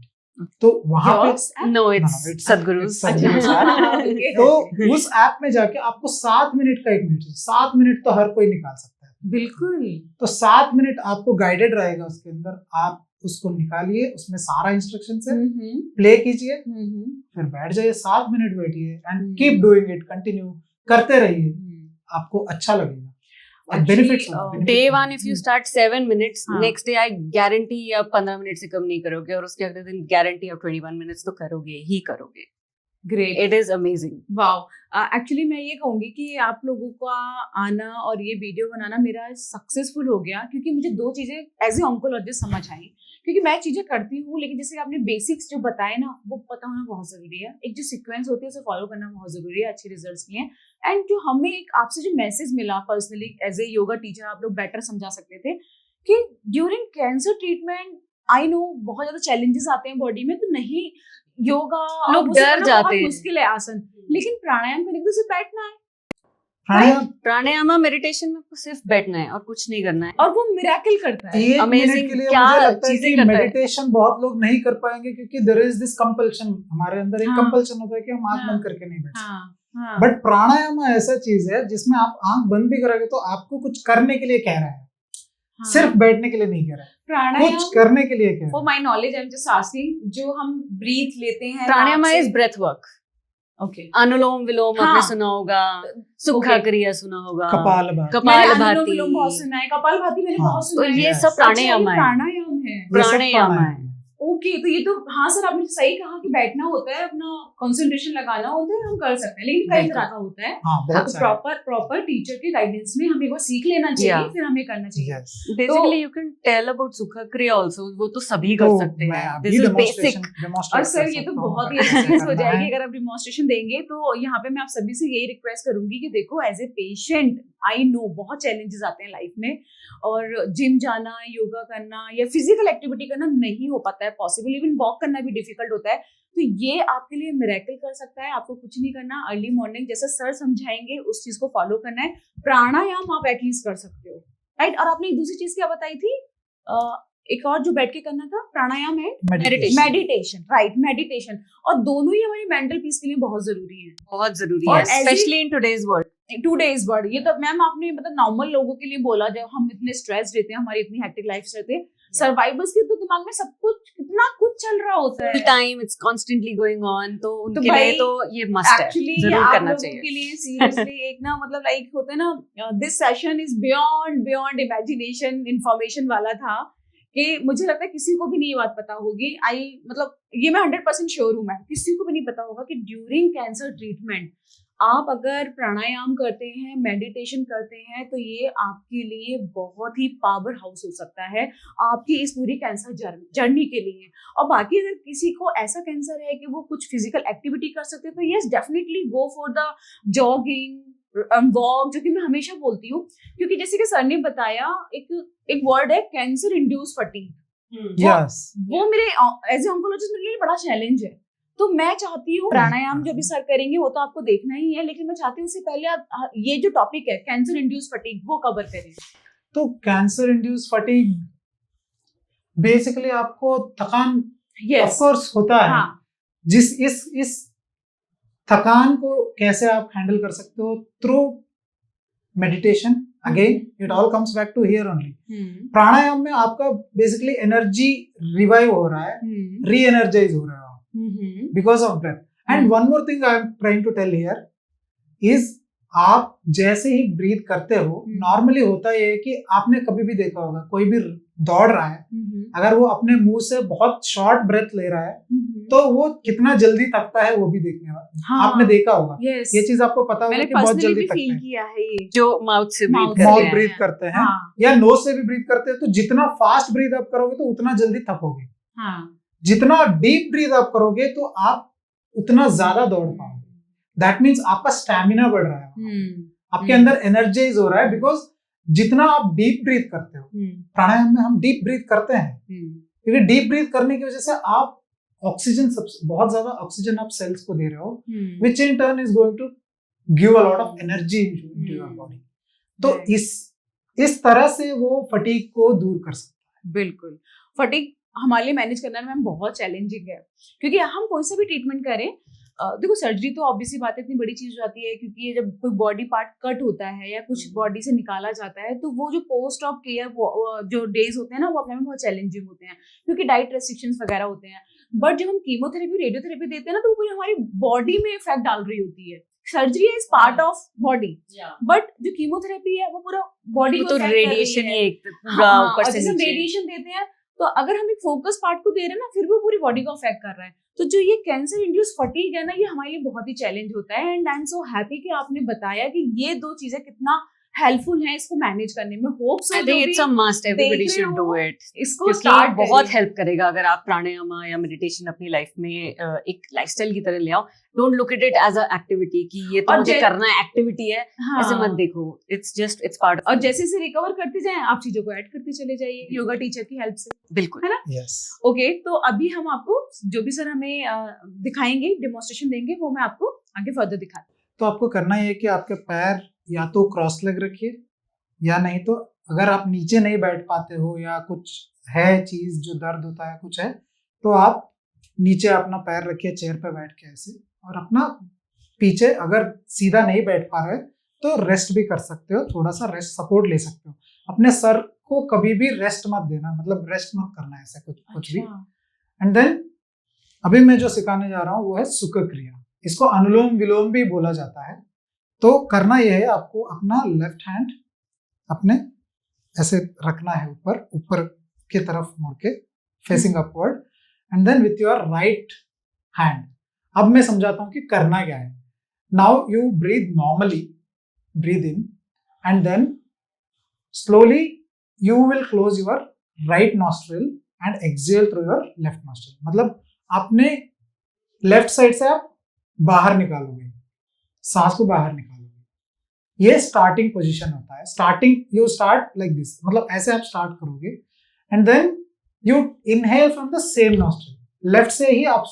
[SPEAKER 3] तो वहां पे
[SPEAKER 2] Yours app?
[SPEAKER 1] No,
[SPEAKER 3] No,
[SPEAKER 1] it's
[SPEAKER 3] it's
[SPEAKER 1] Sadhguru's.
[SPEAKER 3] Sadhguru's app.
[SPEAKER 2] Okay.
[SPEAKER 3] तो उस ऐप में जाके आपको 7 मिनट का 1 मिनट, 7 मिनट तो हर कोई निकाल सकता है.
[SPEAKER 2] बिल्कुल.
[SPEAKER 3] तो 7 मिनट आपको गाइडेड रहेगा उसके अंदर, आप उसको निकालिए, उसमें सारा इंस्ट्रक्शन है, प्ले कीजिए, फिर बैठ जाइए, 7 मिनट बैठिए and keep doing it, continue करते रहिए, आपको अच्छा लगेगा. और
[SPEAKER 2] Actually,
[SPEAKER 3] benefits
[SPEAKER 1] Day one, if you start 7 minutes,
[SPEAKER 2] हाँ.
[SPEAKER 1] next day I guarantee आप 15 मिनट से कम नहीं करोगे, और उसके अगले दिन guarantee आप 21 मिनट्स तो करोगे ही करोगे.
[SPEAKER 2] Great.
[SPEAKER 1] It is amazing.
[SPEAKER 2] Wow. Actually मैं ये कहूंगी कि आप लोगों का आना और ये वीडियो बनाना मेरा सक्सेसफुल हो गया, क्योंकि मुझे दो चीजें एज ए ऑन्कोलॉजिस्ट समझ आई. क्योंकि मैं चीजें करती हूँ, लेकिन जैसे आपने बेसिक्स जो बताए ना, वो पता होना बहुत जरूरी है. एक जो सीक्वेंस होती है उसे फॉलो करना बहुत जरूरी है अच्छे रिजल्ट्स के लिए. एंड जो हमें एक आपसे जो मैसेज मिला personally as a yoga teacher, आप लोग बेटर समझा सकते थे कि during cancer treatment, I know बहुत ज्यादा चैलेंजेस आते हैं बॉडी में, तो नहीं योगा और
[SPEAKER 1] लोग
[SPEAKER 2] वो सब
[SPEAKER 1] डर
[SPEAKER 2] करना
[SPEAKER 1] जाते
[SPEAKER 2] बहुत
[SPEAKER 1] हैं.
[SPEAKER 2] मुश्किल है आसन, लेकिन प्राणायाम करने के तो सिर्फ बैठना है
[SPEAKER 3] प्राणायाम,
[SPEAKER 1] प्राणायामा मेडिटेशन में आपको सिर्फ बैठना है और कुछ नहीं करना है.
[SPEAKER 2] और वो मिरेकल करता है.
[SPEAKER 3] 1
[SPEAKER 1] Amazing,
[SPEAKER 3] मिनट के लिए
[SPEAKER 1] क्या
[SPEAKER 3] मुझे लगता है
[SPEAKER 1] चीजें
[SPEAKER 3] कि
[SPEAKER 1] करता है.
[SPEAKER 3] मेडिटेशन बहुत लोग नहीं कर पाएंगे, क्योंकि देयर इज दिस कंपल्शन, हमारे अंदर एक
[SPEAKER 2] हाँ.
[SPEAKER 3] कंपल्शन होता है कि हम आंख
[SPEAKER 2] हाँ.
[SPEAKER 3] बंद करके नहीं बैठ सकते.
[SPEAKER 2] हाँ, हाँ.
[SPEAKER 3] बट प्राणायाम ऐसा चीज है जिसमें आप आंख बंद भी करोगे तो आपको कुछ करने के लिए कह रहा है,
[SPEAKER 2] हाँ.
[SPEAKER 3] सिर्फ बैठने के लिए नहीं कह रहा है,
[SPEAKER 2] प्राणायाम
[SPEAKER 3] कुछ करने के लिए कह
[SPEAKER 2] फॉर
[SPEAKER 3] रहा है.
[SPEAKER 2] My knowledge I am just asking, जो हम ब्रीथ लेते हैं
[SPEAKER 1] pranayama is breath work.
[SPEAKER 2] Okay.
[SPEAKER 1] Anulom vilom
[SPEAKER 2] हाँ.
[SPEAKER 1] आपने सुना होगा, सुखा
[SPEAKER 2] Okay.
[SPEAKER 1] क्रिया सुना होगा,
[SPEAKER 3] कपालभाति.
[SPEAKER 1] कपालभाति.
[SPEAKER 2] बहुत सुना है, कपालभाति मैंने
[SPEAKER 3] हाँ.
[SPEAKER 2] बहुत
[SPEAKER 1] तो
[SPEAKER 2] सुना है.
[SPEAKER 1] ये
[SPEAKER 3] Yes.
[SPEAKER 1] सब प्राणायाम है.
[SPEAKER 2] प्राणायाम है.
[SPEAKER 3] ये सब
[SPEAKER 1] प्राणायाम है.
[SPEAKER 2] ओके, तो ये तो हाँ सर आपने सही कहा कि बैठना होता है, अपना कंसंट्रेशन लगाना होता है, हम कर सकते हैं, लेकिन कई
[SPEAKER 3] बिल्कुल.
[SPEAKER 2] तरह का होता है.
[SPEAKER 3] हाँ, बहुत सारे.
[SPEAKER 2] प्रॉपर टीचर के गाइडेंस में हमें वो सीख लेना चाहिए,
[SPEAKER 1] Yeah.
[SPEAKER 2] फिर हमें करना चाहिए.
[SPEAKER 3] Yes.
[SPEAKER 1] Basically you can tell about सुखा क्रिया आल्सो, वो तो सभी कर
[SPEAKER 3] तो
[SPEAKER 1] सकते
[SPEAKER 3] मैं
[SPEAKER 1] हैं.
[SPEAKER 3] अभी
[SPEAKER 1] this is
[SPEAKER 3] demonstration-
[SPEAKER 1] basic.
[SPEAKER 3] demonstrate
[SPEAKER 2] और सर
[SPEAKER 3] कर
[SPEAKER 2] ये तो
[SPEAKER 3] सकता हूँ
[SPEAKER 2] बहुत ही
[SPEAKER 3] अगर
[SPEAKER 2] अच्छी
[SPEAKER 3] ऐसा
[SPEAKER 2] चीज हो
[SPEAKER 3] करना
[SPEAKER 2] जाएगी
[SPEAKER 3] है.
[SPEAKER 2] अगर आप डिमॉन्स्ट्रेशन देंगे. तो यहाँ पे मैं आप सभी से यही रिक्वेस्ट करूंगी कि देखो as a patient, I know बहुत चैलेंजेस आते हैं लाइफ में, और जिम जाना, योगा करना या फिजिकल एक्टिविटी करना नहीं हो पाता है पॉसिबल, इवन वॉक करना भी डिफिकल्ट होता है. तो ये आपके लिए मिरेकल कर सकता है. आपको कुछ नहीं करना, अर्ली मॉर्निंग जैसे सर समझाएंगे उस चीज को फॉलो करना है. प्राणायाम आप एटलीस्ट कर सकते हो, राइट. और आपने एक दूसरी चीज क्या बताई थी, एक और जो बैठ के करना था, प्राणायाम है
[SPEAKER 3] Meditation.
[SPEAKER 2] Meditation, right, meditation. और दोनों ही हमारी मेंटल पीस के लिए बहुत जरूरी है.
[SPEAKER 1] बहुत जरूरी
[SPEAKER 2] और
[SPEAKER 1] है,
[SPEAKER 2] ऐसे-
[SPEAKER 1] specially in today's world.
[SPEAKER 2] 2 days word, ये तो मैम आपने मतलब नॉर्मल लोगों के लिए बोला, जब हम इतने स्ट्रेस रहते हैं, हमारी इतनी हेक्टिक लाइफ रहते हैं, सर्वाइवर्स के तो दिमाग में सब कुछ कितना कुछ चल रहा होता
[SPEAKER 1] फुल
[SPEAKER 2] है.
[SPEAKER 1] Time it's constantly going on, तो उनके
[SPEAKER 2] भाई,
[SPEAKER 1] लिए तो ये मस्ट है,
[SPEAKER 2] एक्चुअली
[SPEAKER 1] जरूर
[SPEAKER 2] आप
[SPEAKER 1] करना
[SPEAKER 2] लोगों
[SPEAKER 1] चाहिए.
[SPEAKER 2] के लिए सीरियसली एक ना मतलब लाइक होता है ना, this session is beyond imagination, information वाला था कि मुझे लगता है किसी को भी नहीं ये बात पता होगी. मतलब ये मैं 100% श्योर हूँ, मैं किसी को भी नहीं पता होगा कि ड्यूरिंग कैंसर ट्रीटमेंट आप अगर प्राणायाम करते हैं, मेडिटेशन करते हैं, तो ये आपके लिए बहुत ही पावर हाउस हो सकता है आपकी इस पूरी कैंसर जर्नी के लिए. और बाकी अगर किसी को ऐसा कैंसर है कि वो कुछ फिजिकल एक्टिविटी कर सकते हैं, तो yes definitely go for the jogging, walk, जो कि मैं हमेशा बोलती हूँ, क्योंकि जैसे कि सर ने बताया, एक वर्ड है कैंसर इंड्यूस फटीग.
[SPEAKER 3] Yes.
[SPEAKER 2] वो मेरे एज ए ऑन्कोलॉजिस्ट मेरे लिए बड़ा चैलेंज है. तो मैं चाहती हूँ प्राणायाम जो भी सर करेंगे वो तो आपको देखना ही है, लेकिन मैं चाहती हूँ उससे पहले आप ये जो टॉपिक है कैंसर इंड्यूस फटीग वो कवर करें.
[SPEAKER 3] तो कैंसर इंड्यूस फटीग बेसिकली आपको थकान ऑफ कोर्स होता है.
[SPEAKER 2] हाँ.
[SPEAKER 3] जिस इस थकान को कैसे आप हैंडल कर सकते हो? Through meditation. Again it all comes back to here only. प्राणायाम में आपका बेसिकली एनर्जी रिवाइव हो रहा है, री एनर्जाइज हो रहा है because of breath. And one more thing I am trying to tell here is आप जैसे ही ब्रीथ करते हो, नॉर्मली होता ये है कि आपने कभी भी देखा होगा, कोई भी दौड़ रहा है, अगर वो अपने मुंह से बहुत शॉर्ट ब्रेथ ले रहा है तो वो कितना जल्दी थकता है वो भी देखने वाला।
[SPEAKER 2] हाँ,
[SPEAKER 3] आपने देखा होगा,
[SPEAKER 2] yes.
[SPEAKER 3] ये चीज आपको पता होगा
[SPEAKER 2] मैंने
[SPEAKER 3] कि बहुत
[SPEAKER 2] पर्सनली
[SPEAKER 3] जल्दी
[SPEAKER 2] भी
[SPEAKER 3] थकते
[SPEAKER 2] फील
[SPEAKER 3] हैं।
[SPEAKER 2] किया है ये।
[SPEAKER 1] जो माउथ से
[SPEAKER 2] Mouth
[SPEAKER 1] ब्रीथ
[SPEAKER 2] से
[SPEAKER 3] माउथ
[SPEAKER 1] करते हैं।
[SPEAKER 3] ब्रीथ करते हैं
[SPEAKER 2] हाँ,
[SPEAKER 3] या नोज से भी ब्रीथ करते हैं, तो जितना फास्ट ब्रीथ आप करोगे तो उतना जल्दी थकोगे,
[SPEAKER 2] हाँ,
[SPEAKER 3] जितना डीप ब्रीथ आप करोगे तो आप उतना ज्यादा दौड़ पाओगे। दैट मीन्स आपका स्टैमिना बढ़ रहा है, आपके अंदर एनर्जाइज हो रहा है, बिकॉज जितना आप डीप ब्रीथ करते हो, प्राणायाम में हम डीप ब्रीथ करते हैं, क्योंकि डीप ब्रीथ करने की वजह से आप ऑक्सीजन, बहुत ज्यादा ऑक्सीजन आप सेल्स को दे रहे हो, which in turn is going to give a lot of energy into your body. तो इस तरह से वो फटीग को दूर कर सकता है।
[SPEAKER 2] बिल्कुल, फटीग हमारे लिए मैनेज करना मैम बहुत चैलेंजिंग है, क्योंकि हम कोई सा भी ट्रीटमेंट करें, देखो सर्जरी तो ऑब्वियसली बात है, इतनी बड़ी चीज हो जाती है, क्योंकि ये जब कोई बॉडी पार्ट कट होता है या कुछ बॉडी से निकाला जाता है, तो वो जो पोस्ट ऑफ केयर जो डेज होते हैं ना, वो अपने में बहुत चैलेंजिंग होते हैं, क्योंकि डाइट रेस्ट्रिक्शंस वगैरह होते हैं। बट जब हम कीमोथेरेपी, रेडियोथेरेपी देते हैं ना, तो वो पूरी हमारी बॉडी में इफेक्ट डाल रही होती है। Surgery is part of body, but जो कीमोथेरेपी है वो पूरा बॉडी को
[SPEAKER 1] तो रेडिएशन ही एक पूरा ऊपर से नीचे।
[SPEAKER 2] रेडिएशन देते हैं, तो अगर हम एक फोकस पार्ट को दे रहे हैं ना, फिर वो पूरी बॉडी को अफेक्ट कर रहा है। तो जो ये कैंसर इंड्यूस फटीग है ना, ये हमारे लिए बहुत ही चैलेंज होता है। And I am so happy कि आपने बताया कि ये दो चीजें कितना हेल्पफुल है इसको मैनेज करने में। Hope so
[SPEAKER 1] I think it's a must, everybody should do it.
[SPEAKER 2] इसको
[SPEAKER 1] स्टार्ट बहुत हेल्प करेगा अगर आप प्राणायाम या मेडिटेशन अपनी लाइफ में एक लाइफस्टाइल की तरह ले आओ। Don't look at it as a activity कि ये तो मुझे करना है, एक्टिविटी है, ऐसे मत देखो। It's just it's part.
[SPEAKER 2] और जैसे से रिकवर करते जाएं, आप चीजों को ऐड करते चले जाइए योगा टीचर की हेल्प से।
[SPEAKER 1] बिल्कुल,
[SPEAKER 2] है ना?
[SPEAKER 3] यस।
[SPEAKER 2] ओके, तो अभी हम आपको जो भी सर हमें दिखाएंगे, डेमोन्स्ट्रेशन देंगे, वो मैं आपको आगे फर्दर दिखाती हूँ।
[SPEAKER 3] तो आपको करना ये है कि आपके पैर या तो क्रॉस लेग रखिए, या नहीं तो अगर आप नीचे नहीं बैठ पाते हो या कुछ है चीज जो दर्द होता है, कुछ है, तो आप नीचे अपना पैर रखिए चेयर पे बैठ के ऐसे, और अपना पीछे, अगर सीधा नहीं बैठ पा रहे तो रेस्ट भी कर सकते हो, थोड़ा सा रेस्ट सपोर्ट ले सकते हो। अपने सर को कभी भी रेस्ट मत देना, मतलब रेस्ट मत करना ऐसा कुछ भी। एंड देन अभी मैं जो सिखाने जा रहा हूँ वो है सुख क्रिया, इसको अनुलोम विलोम भी बोला जाता है। तो करना यह है, आपको अपना लेफ्ट हैंड अपने ऐसे रखना है ऊपर की तरफ मुड़ के, facing upward, and then with your right hand, अब मैं समझाता हूं कि करना क्या है। Now you breathe normally, breathe in and then slowly you will close your right nostril and exhale through your left nostril. मतलब आपने लेफ्ट साइड से आप बाहर निकालोगे, सांस को बाहर निकालोगे। ये स्टार्टिंग पोजीशन होता है। Starting, you start like this, मतलब ऐसे आप स्टार्ट करोगे and then you inhale from the same nostril, left से ही आप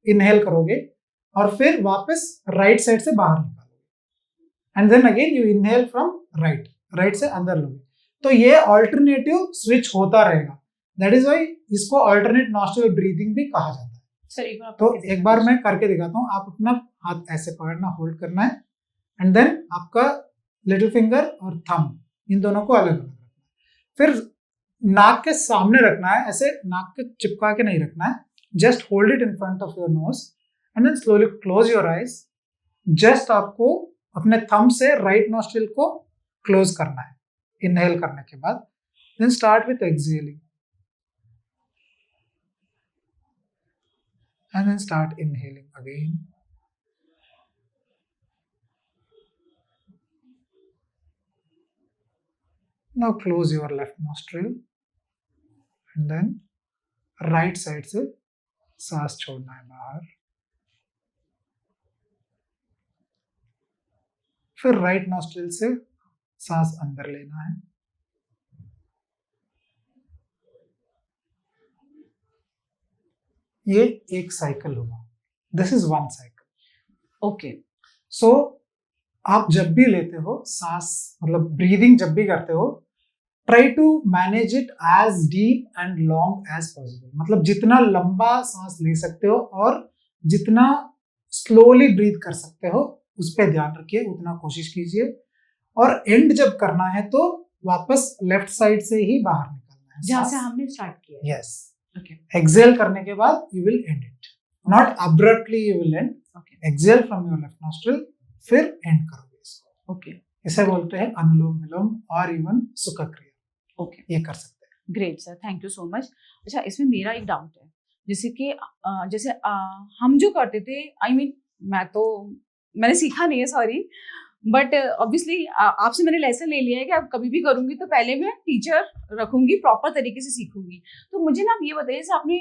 [SPEAKER 3] इनहेल करोगे और फिर वापस राइट साइड से बाहर निकालोगे and then again you inhale from right से अंदर लोगे। तो ये ऑल्टरनेटिव स्विच होता रहेगा, दैट इज व्हाई इसको ऑल्टरनेट नॉस्ट्रिल ब्रीदिंग भी कहा जाता है। तो एक बार मैं करके दिखाता हूँ। आप अपना हाथ ऐसे पकड़ना, होल्ड करना है एंड देन आपका लिटिल फिंगर और थंब, इन दोनों को अलग अलग रखना है। फिर नाक के सामने रखना है, ऐसे नाक के चिपका के नहीं रखना है, just hold it in front of your nose and then slowly close your eyes. Just आपको अपने थंब से राइट नॉस्ट्रिल को क्लोज करना है इनहेल करने के बाद। Then start with exhaling and then start inhaling again. Now close your left nostril and then right side से सांस छोड़ना है बाहर, फिर राइट नॉस्ट्रिल से सांस अंदर लेना है, ये एक साइकिल होगा। This is one cycle.
[SPEAKER 2] Okay,
[SPEAKER 3] so आप जब भी लेते हो सांस, मतलब ब्रीदिंग जब भी करते हो, try to manage it as deep and long as possible. मतलब जितना लंबा सांस ले सकते हो और जितना स्लोली ब्रीथ कर सकते हो उस पर ध्यान रखिए, उतना कोशिश कीजिए। और एंड जब करना है तो वापस लेफ्ट साइड से ही बाहर निकलना है,
[SPEAKER 2] जहां से हमने स्टार्ट किया।
[SPEAKER 3] यस। एक्सहेल करने के बाद you will and it, not abruptly you will and. Exhale from your left nostril, फिर एंड करोगे इसको।
[SPEAKER 2] ओके
[SPEAKER 3] इसे बोलते हैं अनुलोम विलोम और इवन सुखा क्रिया,
[SPEAKER 2] ओके
[SPEAKER 3] ये कर सकते हैं।
[SPEAKER 2] Great sir, thank you so much. अच्छा, इसमें मेरा एक डाउट है, जैसे कि हम जो करते थे, आई मीन मैंने सीखा नहीं है, सॉरी, बट ऑब्वियसली आपसे मैंने लेसन ले लिया है कि आप कभी भी करूंगी तो पहले मैं टीचर रखूंगी, प्रॉपर तरीके से सीखूंगी। तो मुझे ना आप ये बताइए, जैसे आपने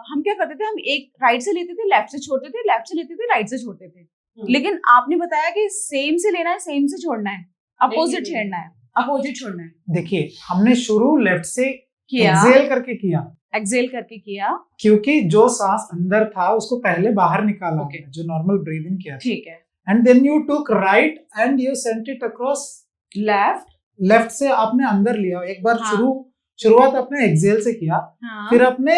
[SPEAKER 2] हम क्या करते थे, हम एक राइट से लेते थे, लेफ्ट से छोड़ते थे, लेफ्ट से लेते थे, राइट से छोड़ते थे, लेकिन आपने बताया कि सेम से लेना है, सेम से छोड़ना है, अपोजिट छेड़ना है, अपोजिट छोड़ना है।
[SPEAKER 3] देखिए, हमने शुरू लेफ्ट से
[SPEAKER 2] किया,
[SPEAKER 3] एक्सेल करके किया,
[SPEAKER 2] एक्सेल करके किया,
[SPEAKER 3] क्योंकि जो सांस अंदर था उसको पहले बाहर निकाला,
[SPEAKER 2] Okay.
[SPEAKER 3] हमने, जो नॉर्मल ब्रीदिंग किया,
[SPEAKER 2] ठीक है,
[SPEAKER 3] and then you took right and you sent it across left से आपने अंदर लिया। एक बार
[SPEAKER 2] हाँ.
[SPEAKER 3] शुरुआत आपने एक्सेल से किया,
[SPEAKER 2] हाँ,
[SPEAKER 3] फिर आपने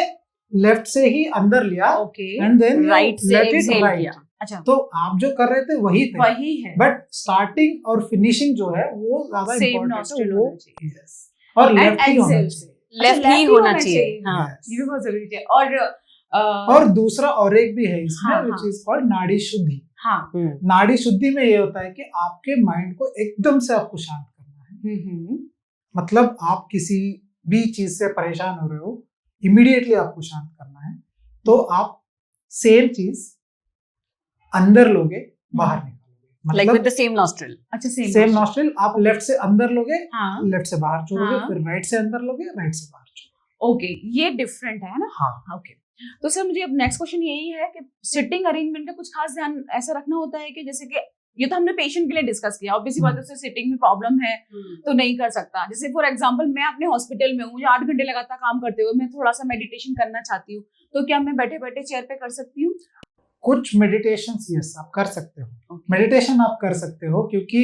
[SPEAKER 3] लेफ्ट से ही अंदर लिया,
[SPEAKER 2] ओके,
[SPEAKER 3] एंड देन
[SPEAKER 1] राइट से
[SPEAKER 3] लेट इट
[SPEAKER 1] exhale
[SPEAKER 3] राइट।
[SPEAKER 1] किया।
[SPEAKER 2] अच्छा,
[SPEAKER 3] तो आप जो कर रहे थे वही थे,
[SPEAKER 2] वही है,
[SPEAKER 3] बट स्टार्टिंग और फिनिशिंग जो है वो ज्यादा
[SPEAKER 2] सेम
[SPEAKER 3] इम्पोर्टेंट
[SPEAKER 2] नॉस्ट्रिल
[SPEAKER 3] है, वो
[SPEAKER 2] होना चाहिए,
[SPEAKER 3] yes, और
[SPEAKER 2] And
[SPEAKER 3] लेफ्ट ही होना
[SPEAKER 2] exhale
[SPEAKER 3] चाहिए।
[SPEAKER 1] लेफ्ट ही होना चाहिए, हाँ।
[SPEAKER 3] Yes.
[SPEAKER 2] ये भी बहुत जरूरी है।
[SPEAKER 3] और दूसरा और एक भी है इसमें,
[SPEAKER 2] हाँ,
[SPEAKER 3] विच
[SPEAKER 2] हाँ।
[SPEAKER 3] इज कॉल्ड नाड़ी शुद्धि।
[SPEAKER 2] हाँ,
[SPEAKER 3] नाड़ी शुद्धि में ये होता है कि आपके माइंड को एकदम से आपको शांत करना है। मतलब आप किसी भी चीज से परेशान हो रहे हो, इमीडिएटली आपको शांत करना है, तो आप सेम चीज अंदर लोगे, बाहर निकालोगे,
[SPEAKER 1] Like with
[SPEAKER 3] मतलब
[SPEAKER 1] the same nostril.
[SPEAKER 2] अच्छा,
[SPEAKER 3] सेम नॉस्ट्रिल आप लेफ्ट से अंदर लोगे,
[SPEAKER 2] हाँ,
[SPEAKER 3] लेफ्ट से बाहर छोड़ोगे,
[SPEAKER 2] हाँ।
[SPEAKER 3] फिर राइट से अंदर लोगे, राइट से बाहर छोड़ोगे।
[SPEAKER 2] ओके, ये डिफरेंट है ना।
[SPEAKER 3] हाँ,
[SPEAKER 2] ओके, तो सर मुझे अब नेक्स्ट क्वेश्चन यही है कि सिटिंग अरेंजमेंट का कुछ खास ध्यान ऐसा रखना होता है कि जैसे कि ये तो हमने पेशेंट के लिए डिस्कस किया, ऑब्वियसली बात है, उससे सिटिंग में प्रॉब्लम है तो नहीं कर सकता। जैसे फॉर एग्जांपल मैं अपने हॉस्पिटल में हूँ, मुझे 8 घंटे लगातार काम करते हुए मैं थोड़ा सा मेडिटेशन करना चाहती हूँ, तो क्या मैं बैठे बैठे चेयर पे कर सकती हूँ?
[SPEAKER 3] कुछ मेडिटेशन यस आप कर सकते हो, मेडिटेशन आप कर सकते हो, क्योंकि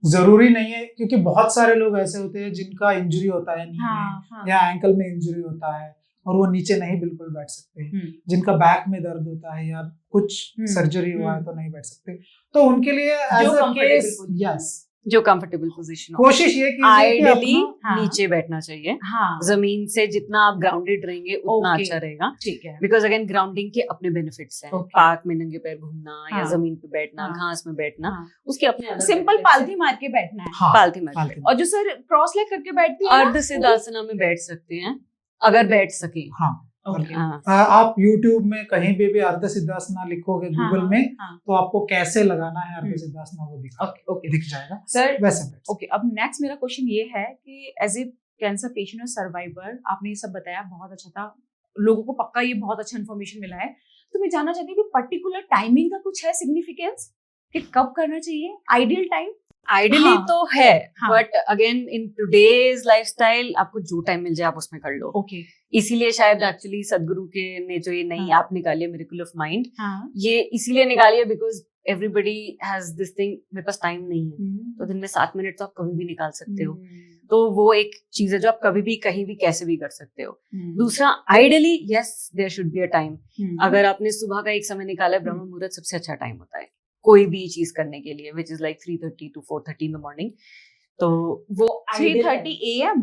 [SPEAKER 3] जरूरी नहीं है, क्योंकि बहुत सारे लोग ऐसे होते हैं जिनका इंजरी होता है नी में, या एंकल में इंजरी होता है और वो नीचे नहीं बिल्कुल बैठ सकते, जिनका बैक में दर्द होता है या कुछ सर्जरी हुआ है तो नहीं बैठ सकते, तो उनके लिए एज अ केस यस
[SPEAKER 1] जो कंफर्टेबल पोजीशन हो,
[SPEAKER 3] कोशिश ये कीजिए कि
[SPEAKER 1] आइडियली
[SPEAKER 3] अपना
[SPEAKER 1] नीचे बैठना चाहिए।
[SPEAKER 2] हाँ,
[SPEAKER 1] जमीन से जितना आप ग्राउंडेड रहेंगे उतना
[SPEAKER 2] Okay.
[SPEAKER 1] अच्छा रहेगा,
[SPEAKER 2] ठीक है,
[SPEAKER 1] बिकॉज अगेन ग्राउंडिंग के अपने बेनिफिट्स हैं।
[SPEAKER 2] Okay.
[SPEAKER 1] पार्क में नंगे पैर घूमना या
[SPEAKER 2] हाँ.
[SPEAKER 1] जमीन पे बैठना,
[SPEAKER 2] हाँ.
[SPEAKER 1] घास में बैठना,
[SPEAKER 2] हाँ।
[SPEAKER 1] उसके अपने
[SPEAKER 2] सिंपल पालथी मार के बैठना है।
[SPEAKER 3] हाँ,
[SPEAKER 1] पालथी मार के
[SPEAKER 3] पालथी।
[SPEAKER 2] और जो सर क्रॉस लेग करके बैठती है ना,
[SPEAKER 1] अर्ध सिद्धासना में बैठ सकते हैं अगर बैठ सके।
[SPEAKER 3] हाँ,
[SPEAKER 2] Okay.
[SPEAKER 1] हाँ,
[SPEAKER 3] आप YouTube में कहीं भी अर्ध सिद्धासना लिखोगे गूगल
[SPEAKER 2] हाँ,
[SPEAKER 3] में,
[SPEAKER 2] हाँ।
[SPEAKER 3] तो आपको कैसे लगाना है अर्ध सिद्धासना वो
[SPEAKER 2] ओके
[SPEAKER 3] दिख जाएगा,
[SPEAKER 2] सर।
[SPEAKER 3] वैसे बैठ
[SPEAKER 2] ओके, अब नेक्स्ट मेरा क्वेश्चन ये है कि एज ए कैंसर पेशेंट और सर्वाइवर, आपने ये सब बताया, बहुत अच्छा था, लोगों को पक्का ये बहुत अच्छा इन्फॉर्मेशन मिला है। तो मैं जानना चाहती हूँ कि पर्टिकुलर टाइमिंग का कुछ है सिग्निफिकेंस कि कब करना चाहिए, आइडियल टाइम?
[SPEAKER 1] आइडियली
[SPEAKER 2] हाँ,
[SPEAKER 1] तो है,
[SPEAKER 2] हाँ।
[SPEAKER 1] But again in today's lifestyle आपको जो टाइम मिल जाए आप उसमें कर लो।
[SPEAKER 2] ओके,
[SPEAKER 1] इसीलिए शायद एक्चुअली सदगुरु के ने जो ये नई
[SPEAKER 2] हाँ।
[SPEAKER 1] ऐप निकाली है मिरेकल ऑफ माइंड,
[SPEAKER 2] हाँ,
[SPEAKER 1] ये इसीलिए निकाली है because everybody has this thing, मेरे पास टाइम नहीं है, तो दिन में 7 मिनट तो आप कभी भी निकाल सकते हो, तो वो एक चीज है जो आप कभी भी कहीं भी कैसे भी कर सकते हो। दूसरा, ideally yes there should be a time. अगर आपने सुबह का एक समय निकाला है, ब्रह्म मुहूर्त सबसे अच्छा टाइम होता है कोई भी चीज करने के लिए, which is like 3:30 to 4:30 in the morning, तो वो
[SPEAKER 2] 3:30 AM?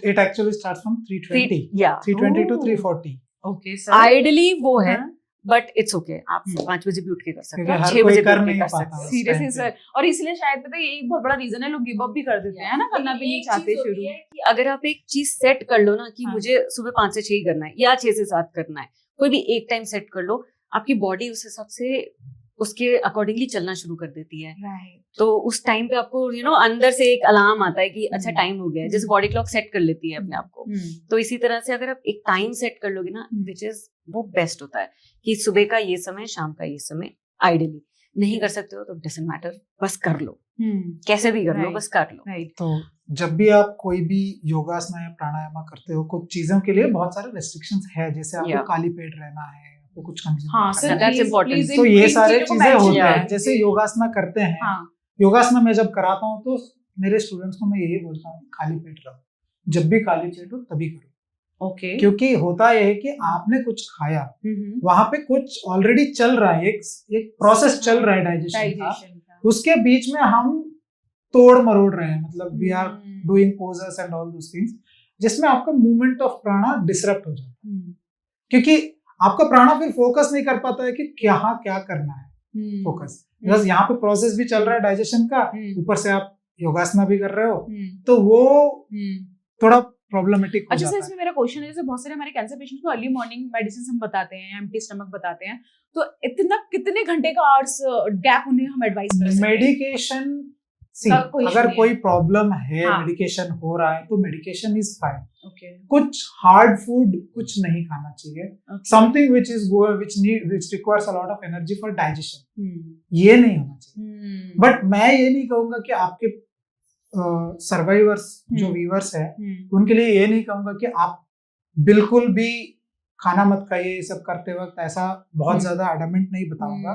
[SPEAKER 3] It actually starts from 3:20
[SPEAKER 1] yeah
[SPEAKER 3] 3:20 to
[SPEAKER 2] Oh.
[SPEAKER 3] 3:40
[SPEAKER 2] okay sir,
[SPEAKER 1] ideally वो है,
[SPEAKER 2] हाँ।
[SPEAKER 1] बट इट्स ओके, आप 5 बजे भी उठ के कर सकते
[SPEAKER 3] क्योंकि
[SPEAKER 1] हो,
[SPEAKER 3] हर
[SPEAKER 1] 6
[SPEAKER 3] कोई
[SPEAKER 1] बजे भी
[SPEAKER 3] कर
[SPEAKER 1] उठ के
[SPEAKER 3] नहीं
[SPEAKER 1] कर
[SPEAKER 3] पाता
[SPEAKER 1] सकते हो।
[SPEAKER 2] सीरियसली
[SPEAKER 3] उस
[SPEAKER 2] सर, और इसलिए शायद पता है ये एक बहुत बड़ा रीजन है, लोग गिव अप भी कर देते हैं ना, करना भी नहीं चाहते शुरू।
[SPEAKER 1] कि अगर आप एक चीज सेट कर लो ना कि
[SPEAKER 2] हाँ।
[SPEAKER 1] मुझे सुबह 5 से 6 ही करना है या 6 से 7 करना है, कोई भी एक टाइम सेट कर लो, आपकी बॉडी उस हिसाब से उसके अकॉर्डिंगली चलना शुरू कर देती है।
[SPEAKER 2] राइट,
[SPEAKER 1] तो उस टाइम पे आपको अंदर से एक अलार्म आता है कि अच्छा टाइम हो गया है, जैसे बॉडी क्लॉक सेट कर लेती है अपने आप को। तो इसी तरह से अगर आप एक टाइम सेट कर लोगे ना, विच इज वो बेस्ट होता है कि सुबह का ये समय, शाम का ये समय। आइडियली नहीं कर सकते हो तो डजंट मैटर, बस कर लो, कैसे भी कर लो,
[SPEAKER 2] Right.
[SPEAKER 1] बस कर लो।
[SPEAKER 2] राइट,
[SPEAKER 3] तो जब भी आप कोई भी योगासना या प्राणायाम करते हो, कुछ चीजों के लिए बहुत सारे रेस्ट्रिक्शंस है, जैसे आपको
[SPEAKER 1] Yeah.
[SPEAKER 3] खाली पेट रहना है, आपको कुछ कंज्यूम
[SPEAKER 2] हाँ
[SPEAKER 3] करना
[SPEAKER 2] सर,
[SPEAKER 3] है।
[SPEAKER 1] that's important.
[SPEAKER 3] तो ये सारे
[SPEAKER 2] चीजों को
[SPEAKER 3] चीजें
[SPEAKER 2] mention
[SPEAKER 3] होते हैं।
[SPEAKER 1] किया।
[SPEAKER 3] जैसे योगासना करते हैं,
[SPEAKER 2] हाँ,
[SPEAKER 3] योगासना मैं जब कराता हूँ तो मेरे स्टूडेंट्स को मैं यही बोलता हूँ, खाली पेट रहो, जब भी खाली पेट हो तभी करो,
[SPEAKER 2] ओके,
[SPEAKER 3] क्योंकि होता यह है कि आपने कुछ खाया, वहां पे कुछ ऑलरेडी चल रहा है, एक प्रोसेस चल रहा है डाइजेशन का,
[SPEAKER 2] डाइजेशन का,
[SPEAKER 3] उसके बीच में हम तोड़ मरोड़ रहे हैं, मतलब we are doing poses and all those things, जिसमें आपका मूवमेंट ऑफ प्राणा डिसरप्ट हो जाता है, क्योंकि आपका प्राणा फिर फोकस नहीं कर पाता है कि क्या करना है, फोकस, बिकॉज यहाँ पे प्रोसेस भी चल रहा है डाइजेशन का, ऊपर से आप योगासना भी कर रहे हो, तो वो थोड़ा प्रॉब्लमेटिक हो
[SPEAKER 2] अच्छा सर,
[SPEAKER 3] जाता है।
[SPEAKER 2] इसमें मेरा क्वेश्चन है, जैसे बहुत सारे हमारे कैंसर पेशेंट को अर्ली मॉर्निंग मेडिसिन हम बताते हैं, एम्प्टी स्टमक बताते हैं, तो इतना कितने घंटे का आवर्स गैप उन्हें हम एडवाइस कर सकते हैं?
[SPEAKER 3] मेडिकेशन
[SPEAKER 2] का कोई issue
[SPEAKER 3] अगर
[SPEAKER 2] नहीं
[SPEAKER 3] कोई प्रॉब्लम है,
[SPEAKER 2] हाँ।
[SPEAKER 3] मेडिकेशन हो रहा है तो मेडिकेशन इज फाइन।
[SPEAKER 2] ओके,
[SPEAKER 3] कुछ हार्ड फूड कुछ नहीं खाना चाहिए, something which is which requires a lot of energy for digestion, ये नहीं होना चाहिए। बट मैं ये नहीं कहूंगा कि आपके सर्वाइवर्स जो व्यूअर्स है उनके लिए ये नहीं कहूंगा कि आप बिल्कुल भी खाना मत खाइए, ये सब करते वक्त ऐसा बहुत ज्यादा एडमेंट नहीं बताऊंगा,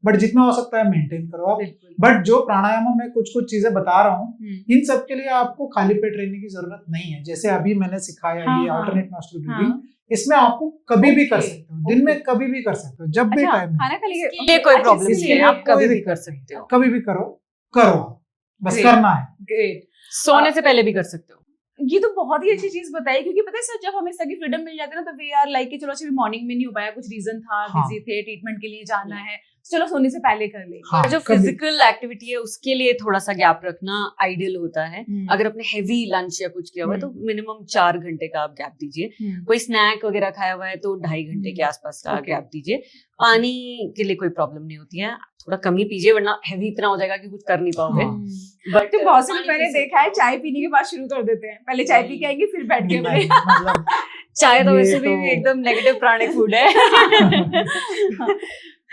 [SPEAKER 3] बट जितना हो सकता है मेंटेन करो आप। बट जो प्राणायामों में कुछ कुछ चीजें बता रहा हूँ, इन सब के लिए आपको खाली पेट रहने की जरूरत नहीं है। जैसे अभी मैंने सिखाया ये अल्टरनेट नॉस्ट्रल ब्रीदिंग, इसमें आपको कभी भी कर सकते हो, दिन में कभी भी कर सकते हो, जब भी टाइम
[SPEAKER 2] खाना खा लिए,
[SPEAKER 1] ये कोई प्रॉब्लम
[SPEAKER 3] इसके
[SPEAKER 1] नहीं है,
[SPEAKER 3] लिए
[SPEAKER 1] आप कभी
[SPEAKER 3] कोई
[SPEAKER 1] भी
[SPEAKER 3] दिक्कत
[SPEAKER 1] कर
[SPEAKER 3] नहीं
[SPEAKER 1] सकते हो,
[SPEAKER 3] कभी भी करो आप, बस
[SPEAKER 2] Great.
[SPEAKER 3] करना है।
[SPEAKER 2] ग्रेट।
[SPEAKER 1] सोने से पहले भी कर सकते हो।
[SPEAKER 2] ये तो बहुत ही अच्छी चीज बताई, क्योंकि पता है सर, जब हमें इस तरह की फ्रीडम मिल जाती है ना, तो वी आर लाइक कि चलो अच्छा मॉर्निंग में नहीं हो पाया, कुछ रीजन था,
[SPEAKER 3] हाँ।
[SPEAKER 2] बिजी थे, ट्रीटमेंट के लिए जाना है, चलो सोने से पहले कर लेंगे।
[SPEAKER 3] हाँ,
[SPEAKER 1] जो
[SPEAKER 3] कभी-
[SPEAKER 1] फिजिकल एक्टिविटी है उसके लिए थोड़ा सा गैप रखना आइडियल होता है। अगर आपने हेवी लंच या कुछ किया हुआ है तो मिनिमम 4 घंटे का आप गैप दीजिए। कोई स्नैक वगैरह खाया हुआ है तो 2.5 घंटे के आसपास का
[SPEAKER 2] Okay.
[SPEAKER 1] गैप दीजिए। पानी के लिए कोई प्रॉब्लम नहीं होती है, थोड़ा कम ही पीजिए वरना हेवी इतना हो जाएगा कि कुछ कर नहीं पाओगे।
[SPEAKER 3] हाँ।
[SPEAKER 1] बट
[SPEAKER 2] तो बहुत से लोग मैंने देखा है चाय पीने के बाद शुरू कर देते हैं, पहले चाय पी के आएंगे फिर बैठ के
[SPEAKER 3] नहीं, मतलब
[SPEAKER 1] चाय तो
[SPEAKER 3] ये
[SPEAKER 1] वैसे भी
[SPEAKER 3] तो-
[SPEAKER 1] एकदम नेगेटिव प्राणिक फूड है।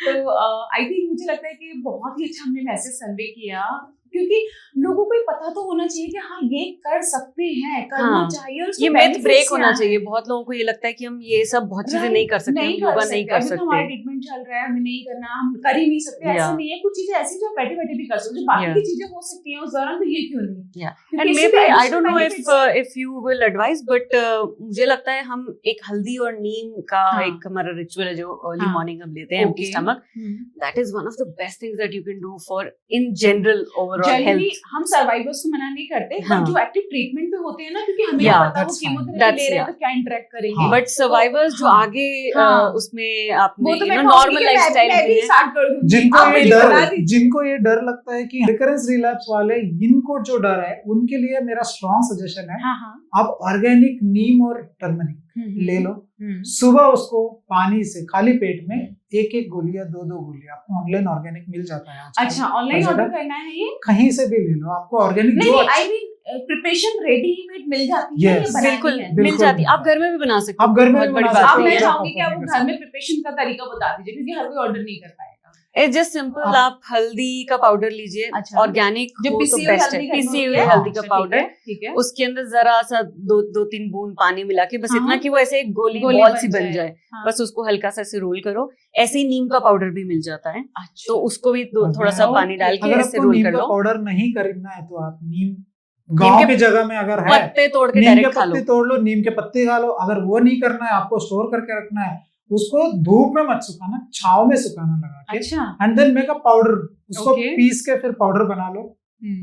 [SPEAKER 2] तो आई थिंक मुझे लगता है कि बहुत ही अच्छा हमने मैसेज कन्वे किया, क्योंकि लोगों को पता तो होना चाहिए कि हाँ ये कर सकते हैं, करना
[SPEAKER 1] हाँ,
[SPEAKER 2] चाहिए, और उसके
[SPEAKER 1] ये मिथ
[SPEAKER 2] benefits
[SPEAKER 1] ब्रेक
[SPEAKER 2] क्या
[SPEAKER 1] होना
[SPEAKER 2] हैं।
[SPEAKER 1] चाहिए। बहुत लोगों को ये लगता है कि हम ये सब बहुत चीजें
[SPEAKER 2] Right,
[SPEAKER 1] नहीं कर सकते, हम योगा नहीं कर
[SPEAKER 2] अभी तो हमारा
[SPEAKER 1] सकते।
[SPEAKER 2] ट्रीटमेंट चल रहा है, हमें नहीं करना, हम कर ही नहीं सकते, ऐसा
[SPEAKER 1] Yeah.
[SPEAKER 2] नहीं है। कुछ चीजें ऐसी जो आप बैठे बैठे भी कर सकते हो, जो बाकी
[SPEAKER 1] Yeah.
[SPEAKER 2] की चीजें हो सकती हैं उस दौरान, तो ये क्यों नहीं?
[SPEAKER 1] Yeah.
[SPEAKER 2] क्योंकि
[SPEAKER 1] And
[SPEAKER 2] इससे
[SPEAKER 1] maybe
[SPEAKER 2] भी
[SPEAKER 1] I
[SPEAKER 2] additional
[SPEAKER 1] don't know
[SPEAKER 2] benefits
[SPEAKER 1] if you will advise, but मुझे लगता है हम एक हल्दी और नीम का
[SPEAKER 2] हाँ.
[SPEAKER 1] एक हमारा रिचुअल है जो अर्ली
[SPEAKER 2] हाँ.
[SPEAKER 1] मॉर्निंग हम लेते हैं, empty
[SPEAKER 2] Okay.
[SPEAKER 1] Stomach. That is one of the best things that you can do for in general overall
[SPEAKER 2] generally
[SPEAKER 1] health.
[SPEAKER 2] हम सर्वाइवर्स को मना नहीं करते,
[SPEAKER 1] हाँ.
[SPEAKER 2] बट जो एक्टिव ट्रीटमेंट पे होते हैं ना, क्योंकि हमें
[SPEAKER 1] Yeah,
[SPEAKER 2] पता है वो
[SPEAKER 3] that's fine.
[SPEAKER 2] कीमोथेरेपी
[SPEAKER 1] That's-
[SPEAKER 2] ले रहे हैं
[SPEAKER 1] yeah.
[SPEAKER 2] तो क्या इंटरेक्ट करेंगे।
[SPEAKER 3] हाँ.
[SPEAKER 1] But survivors जो
[SPEAKER 2] हाँ.
[SPEAKER 1] आगे
[SPEAKER 2] हाँ.
[SPEAKER 1] उसमें आपने
[SPEAKER 2] वो तो मैं
[SPEAKER 1] नॉर्मल लाइफस्टाइल
[SPEAKER 2] मैं भी
[SPEAKER 1] में
[SPEAKER 2] स्टार्ट कर दूंगी।
[SPEAKER 3] जिनको
[SPEAKER 2] आप
[SPEAKER 3] ये
[SPEAKER 2] मुझे
[SPEAKER 3] डर
[SPEAKER 2] बता दीजिए।
[SPEAKER 3] जिनको ये डर लगता है कि रिकरेंस रिलैप्स वाले, इनको जो डर है उनके लिए मेरा स्ट्रॉन्ग सजेशन है,
[SPEAKER 2] हाँ हाँ
[SPEAKER 3] आप ऑर्गेनिक नीम और टर्मरिक ले लो, सुबह उसको पानी से खाली पेट में एक एक गोली या दो गोली, आपको ऑनलाइन ऑर्गेनिक मिल जाता है आजकल।
[SPEAKER 2] अच्छा, ऑनलाइन
[SPEAKER 3] बजट
[SPEAKER 2] ऑर्डर
[SPEAKER 3] है?
[SPEAKER 2] करना है ये?
[SPEAKER 3] कहीं से भी ले लो, आपको ऑर्गेनिक
[SPEAKER 2] नहीं
[SPEAKER 3] जो
[SPEAKER 2] नहीं, आई मीन प्रिपरेशन रेडीमेड मिल जाती है,
[SPEAKER 3] Yes.
[SPEAKER 2] ये बनानी
[SPEAKER 1] बिल्कुल
[SPEAKER 2] है?
[SPEAKER 1] मिल
[SPEAKER 3] बिल्कुल
[SPEAKER 1] जाती है।
[SPEAKER 3] मिल
[SPEAKER 1] आप घर में भी बना सकते हो,
[SPEAKER 3] आप घर में
[SPEAKER 1] बहुत
[SPEAKER 3] भी
[SPEAKER 1] बड़ी
[SPEAKER 3] बना
[SPEAKER 1] बात
[SPEAKER 3] सकते
[SPEAKER 2] अब
[SPEAKER 3] हो।
[SPEAKER 1] नहीं
[SPEAKER 2] मैं
[SPEAKER 1] है।
[SPEAKER 2] चाहूंगी कि आप
[SPEAKER 3] ऑफर
[SPEAKER 2] वो
[SPEAKER 3] कर
[SPEAKER 2] घर में प्रिपरेशन का तरीका बता दीजिए, क्योंकि हर कोई ऑर्डर नहीं कर पाएगा।
[SPEAKER 1] इट्स जस्ट सिंपल, आप हल्दी का पाउडर लीजिए,
[SPEAKER 2] अच्छा।
[SPEAKER 1] ऑर्गेनिक
[SPEAKER 2] जो
[SPEAKER 1] हो तो
[SPEAKER 2] पिसी हुई
[SPEAKER 1] बेस्ट है।
[SPEAKER 2] हल्दी घर में
[SPEAKER 1] पिसी
[SPEAKER 2] होती
[SPEAKER 1] हुई
[SPEAKER 2] है?
[SPEAKER 1] हल्दी का
[SPEAKER 2] अच्छा,
[SPEAKER 1] पाउडर,
[SPEAKER 2] ठीक है।
[SPEAKER 1] उसके अंदर जरा सा 2-3 बूंद पानी मिला के, बस
[SPEAKER 2] हाँ,
[SPEAKER 1] इतना
[SPEAKER 2] हाँ।
[SPEAKER 1] कि वो ऐसे एक गोली
[SPEAKER 2] गोली
[SPEAKER 1] बॉल
[SPEAKER 2] बन
[SPEAKER 1] सी बन
[SPEAKER 2] जाए।
[SPEAKER 1] जाए,
[SPEAKER 2] हाँ।
[SPEAKER 1] बस उसको हल्का सा ऐसे रोल करो। ऐसे ही नीम का पाउडर भी मिल जाता है,
[SPEAKER 2] अच्छा,
[SPEAKER 1] तो उसको भी थोड़ा सा
[SPEAKER 3] अगर-
[SPEAKER 1] पानी डाल के
[SPEAKER 3] अगर
[SPEAKER 1] ऐसे
[SPEAKER 3] आपको
[SPEAKER 1] रोल
[SPEAKER 3] नीम
[SPEAKER 1] कर
[SPEAKER 3] का
[SPEAKER 1] लो।
[SPEAKER 3] पाउडर नहीं खरीदना है तो आप नीम गांव
[SPEAKER 1] के
[SPEAKER 3] की जगह में अगर है,
[SPEAKER 1] पत्ते तोड़ के
[SPEAKER 3] नीम के
[SPEAKER 1] डायरेक्ट खा लो।
[SPEAKER 3] पत्ते तोड़ लो, नीम के पत्ते खा लो। अगर वो नहीं करना है, आपको स्टोर करके रखना है, उसको धूप में मत सुखाना, छाव में सुखाना लगा के,
[SPEAKER 2] अच्छा,
[SPEAKER 3] and then make a powder, उसको
[SPEAKER 2] Okay.
[SPEAKER 3] पीस के फिर पाउडर बना लो।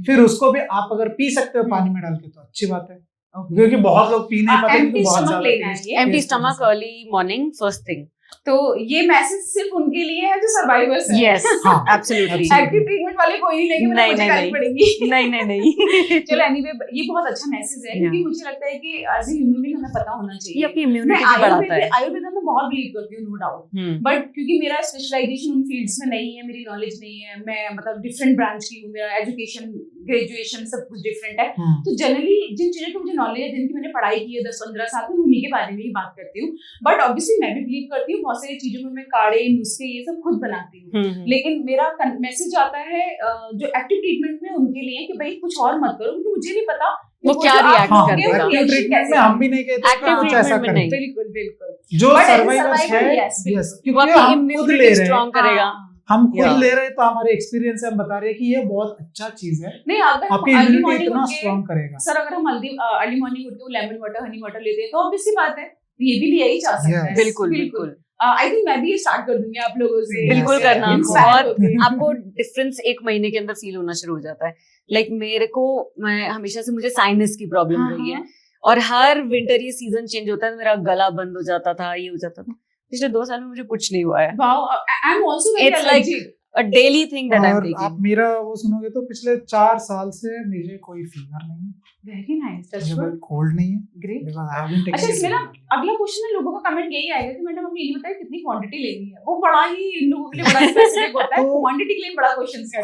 [SPEAKER 3] फिर उसको भी आप अगर पी सकते हो पानी में डाल के तो अच्छी बात है, क्योंकि बहुत लोग पी नहीं पाते,
[SPEAKER 2] empty
[SPEAKER 3] क्योंकि बहुत
[SPEAKER 2] stomach
[SPEAKER 3] ज्यादा
[SPEAKER 2] लेना है
[SPEAKER 3] taste-
[SPEAKER 2] ये?
[SPEAKER 1] एम्प्टी
[SPEAKER 3] taste
[SPEAKER 1] स्टमक
[SPEAKER 3] वजह से।
[SPEAKER 1] Early morning first thing.
[SPEAKER 2] तो ये मैसेज सिर्फ उनके लिए है जो सर्वाइवर्स हैं।
[SPEAKER 1] यस,
[SPEAKER 3] हाँ,
[SPEAKER 1] एब्सोल्युटली।
[SPEAKER 3] absolutely.
[SPEAKER 2] एक्टिव ट्रीटमेंट वाले कोई नहीं लेंगे,
[SPEAKER 1] नहीं,
[SPEAKER 2] मुझे
[SPEAKER 1] नहीं,
[SPEAKER 2] गाली
[SPEAKER 1] नहीं।
[SPEAKER 2] पड़ेगी।
[SPEAKER 1] नहीं।
[SPEAKER 2] चलो एनीवे, ये बहुत अच्छा मैसेज है, क्योंकि
[SPEAKER 1] Yeah.
[SPEAKER 2] मुझे लगता है कि एज ए ह्यूमन बीइंग हमें पता होना
[SPEAKER 1] ये
[SPEAKER 2] चाहिए।
[SPEAKER 1] अपनी
[SPEAKER 2] मैं
[SPEAKER 1] इम्यूनिटी भी बढ़ाता है।
[SPEAKER 2] आयुर्वेद में बहुत बिलीव करती हूँ, नो डाउट, बट क्योंकि मेरा स्पेशलाइजेशन उन फील्ड्स में नहीं है, मेरी नॉलेज नहीं है, मैं मतलब डिफरेंट ब्रांच की हूँ, मेरा एजुकेशन, ग्रेजुएशन सब कुछ डिफरेंट है, तो जनरली जिन चीजों की मुझे नॉलेज है, जिनकी मैंने पढ़ाई की है 10-15 साल में, उन्हीं के बारे में ही बात करती हूँ। बट ऑब्वियसली मैं भी बिलीव करती हूँ बहुत सारी चीजों में, मैं काढ़े नुस्खे ये सब खुद बनाती हूँ, लेकिन मेरा मैसेज आता है जो एक्टिव ट्रीटमेंट में उनके लिए कि भाई कुछ और मत करो, क्योंकि मुझे नहीं पता कि
[SPEAKER 1] वो क्या
[SPEAKER 2] जो आप
[SPEAKER 1] react
[SPEAKER 3] हाँ,
[SPEAKER 2] करोगे, वो
[SPEAKER 1] करेगा।
[SPEAKER 3] एक्टिव
[SPEAKER 2] reaction
[SPEAKER 3] ट्रीटमेंट
[SPEAKER 2] कैसे
[SPEAKER 3] में हम
[SPEAKER 2] होगा।
[SPEAKER 3] भी नहीं कहते
[SPEAKER 1] Active
[SPEAKER 3] कि कुछ ऐसा
[SPEAKER 1] treatment में
[SPEAKER 3] करें।
[SPEAKER 1] नहीं।
[SPEAKER 2] बिल्कुल बिल्कुल,
[SPEAKER 3] जो
[SPEAKER 2] But as a
[SPEAKER 3] survivors
[SPEAKER 2] survivor,
[SPEAKER 3] है,
[SPEAKER 2] yes, बिल्कुल।
[SPEAKER 3] yes,
[SPEAKER 1] वो
[SPEAKER 3] क्योंकि
[SPEAKER 1] आपकी
[SPEAKER 3] हम खुद ले
[SPEAKER 1] इम्यूनिटी
[SPEAKER 3] रहे हैं,
[SPEAKER 1] स्ट्रॉन्ग करेगा।
[SPEAKER 3] हम खुद
[SPEAKER 1] Yeah.
[SPEAKER 3] ले रहे हैं, तो हमारे एक्सपीरियंस से हम बता रहे हैं कि ये बहुत अच्छा चीज है,
[SPEAKER 2] नहीं, अगर
[SPEAKER 3] आपकी
[SPEAKER 2] हम अर्ली
[SPEAKER 3] इम्यूनिटी
[SPEAKER 2] मॉर्निंग
[SPEAKER 3] इतना
[SPEAKER 2] उठ के,
[SPEAKER 3] स्ट्रॉन्ग करेगा।
[SPEAKER 2] सर अगर हम अर्ली मॉर्निंग उठ के लेमन वाटर, हनी वाटर लेते हैं, तो ऑब्वियसली बात है ये भी लिया ही जा सकता है।
[SPEAKER 3] Yes.
[SPEAKER 1] बिल्कुल।
[SPEAKER 2] आई थिंक मैं भी ये स्टार्ट कर दूंगी आप लोगों से।
[SPEAKER 1] बिल्कुल
[SPEAKER 3] Yes,
[SPEAKER 1] करना,
[SPEAKER 3] बिल्कुल।
[SPEAKER 1] बहुत आपको डिफरेंस 1 महीने के अंदर फील होना शुरू हो जाता है। लाइक मेरे को, मैं हमेशा से, मुझे साइनस की प्रॉब्लम रही है, और हर विंटर ये सीजन चेंज होता है, मेरा गला बंद हो जाता था, ये हो जाता था। पिछले 2 साल में मुझे कुछ नहीं हुआ है।
[SPEAKER 2] Wow, I am also very
[SPEAKER 1] It's like-
[SPEAKER 2] allergic.
[SPEAKER 1] a daily thing that I'm
[SPEAKER 3] और
[SPEAKER 1] taking.
[SPEAKER 3] आप मेरा वो सुनोगे तो पिछले 4 साल से मुझे कोई फीवर नहीं है,
[SPEAKER 2] वेरी नाइस,
[SPEAKER 3] मुझे कोई कोल्ड नहीं है,
[SPEAKER 2] great.
[SPEAKER 3] because I have been taking
[SPEAKER 2] अच्छा,
[SPEAKER 3] it
[SPEAKER 2] इसमें ना
[SPEAKER 3] regularly.
[SPEAKER 2] अगला क्वेश्चन ना लोगों का कमेंट यही आएगा कि मैडम हमें ये बताइए कितनी क्वांटिटी लेनी है। वो बड़ा ही इन लोगों के लिए बड़ा स्पेसिफिक होता है,
[SPEAKER 3] तो
[SPEAKER 2] क्वांटिटी के लिए बड़ा क्वेश्चन है।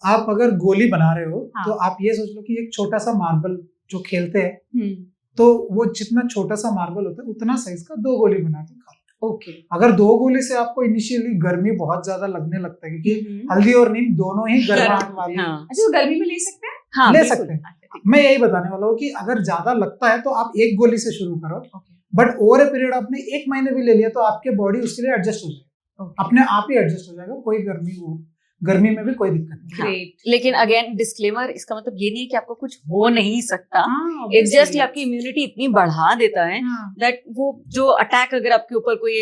[SPEAKER 3] आप अगर गोली बना रहे हो
[SPEAKER 2] हाँ।
[SPEAKER 3] तो आप ये सोच लो कि एक छोटा सा मार्बल जो खेलते हैं,
[SPEAKER 2] हम्म,
[SPEAKER 3] तो वो जितना छोटा सा मार्बल होता है उतना साइज का 2 गोली बना के खा लो।
[SPEAKER 2] ओके।
[SPEAKER 3] अगर 2 गोली से आपको इनिशियली गर्मी बहुत ज्यादा लगने लगता है, क्योंकि हल्दी और नीम दोनों ही गर्माहट वाली
[SPEAKER 1] हाँ,
[SPEAKER 2] अच्छा, तो गर्मी में ले सकते हैं?
[SPEAKER 1] हाँ,
[SPEAKER 3] ले
[SPEAKER 1] बिल्कुल।
[SPEAKER 3] सकते हैं। मैं यही बताने वाला हूँ कि अगर ज्यादा लगता है तो आप 1 गोली से शुरू करो, बट ओवर ए पीरियड आपने 1 महीने भी ले लिया तो आपके बॉडी उसके लिए एडजस्ट हो जाएगा, अपने आप ही एडजस्ट हो जाएगा, कोई गर्मी में भी कोई दिक्कत नहीं।
[SPEAKER 2] ग्रेट।
[SPEAKER 1] लेकिन अगेन डिस्क्लेमर, इसका मतलब ये नहीं है कि आपको कुछ हो नहीं सकता,
[SPEAKER 2] हाँ,
[SPEAKER 1] इट्स जस्ट आपकी इम्यूनिटी इतनी बढ़ा देता है
[SPEAKER 2] हाँ,
[SPEAKER 1] दैट वो जो अटैक, अगर आपके ऊपर कोई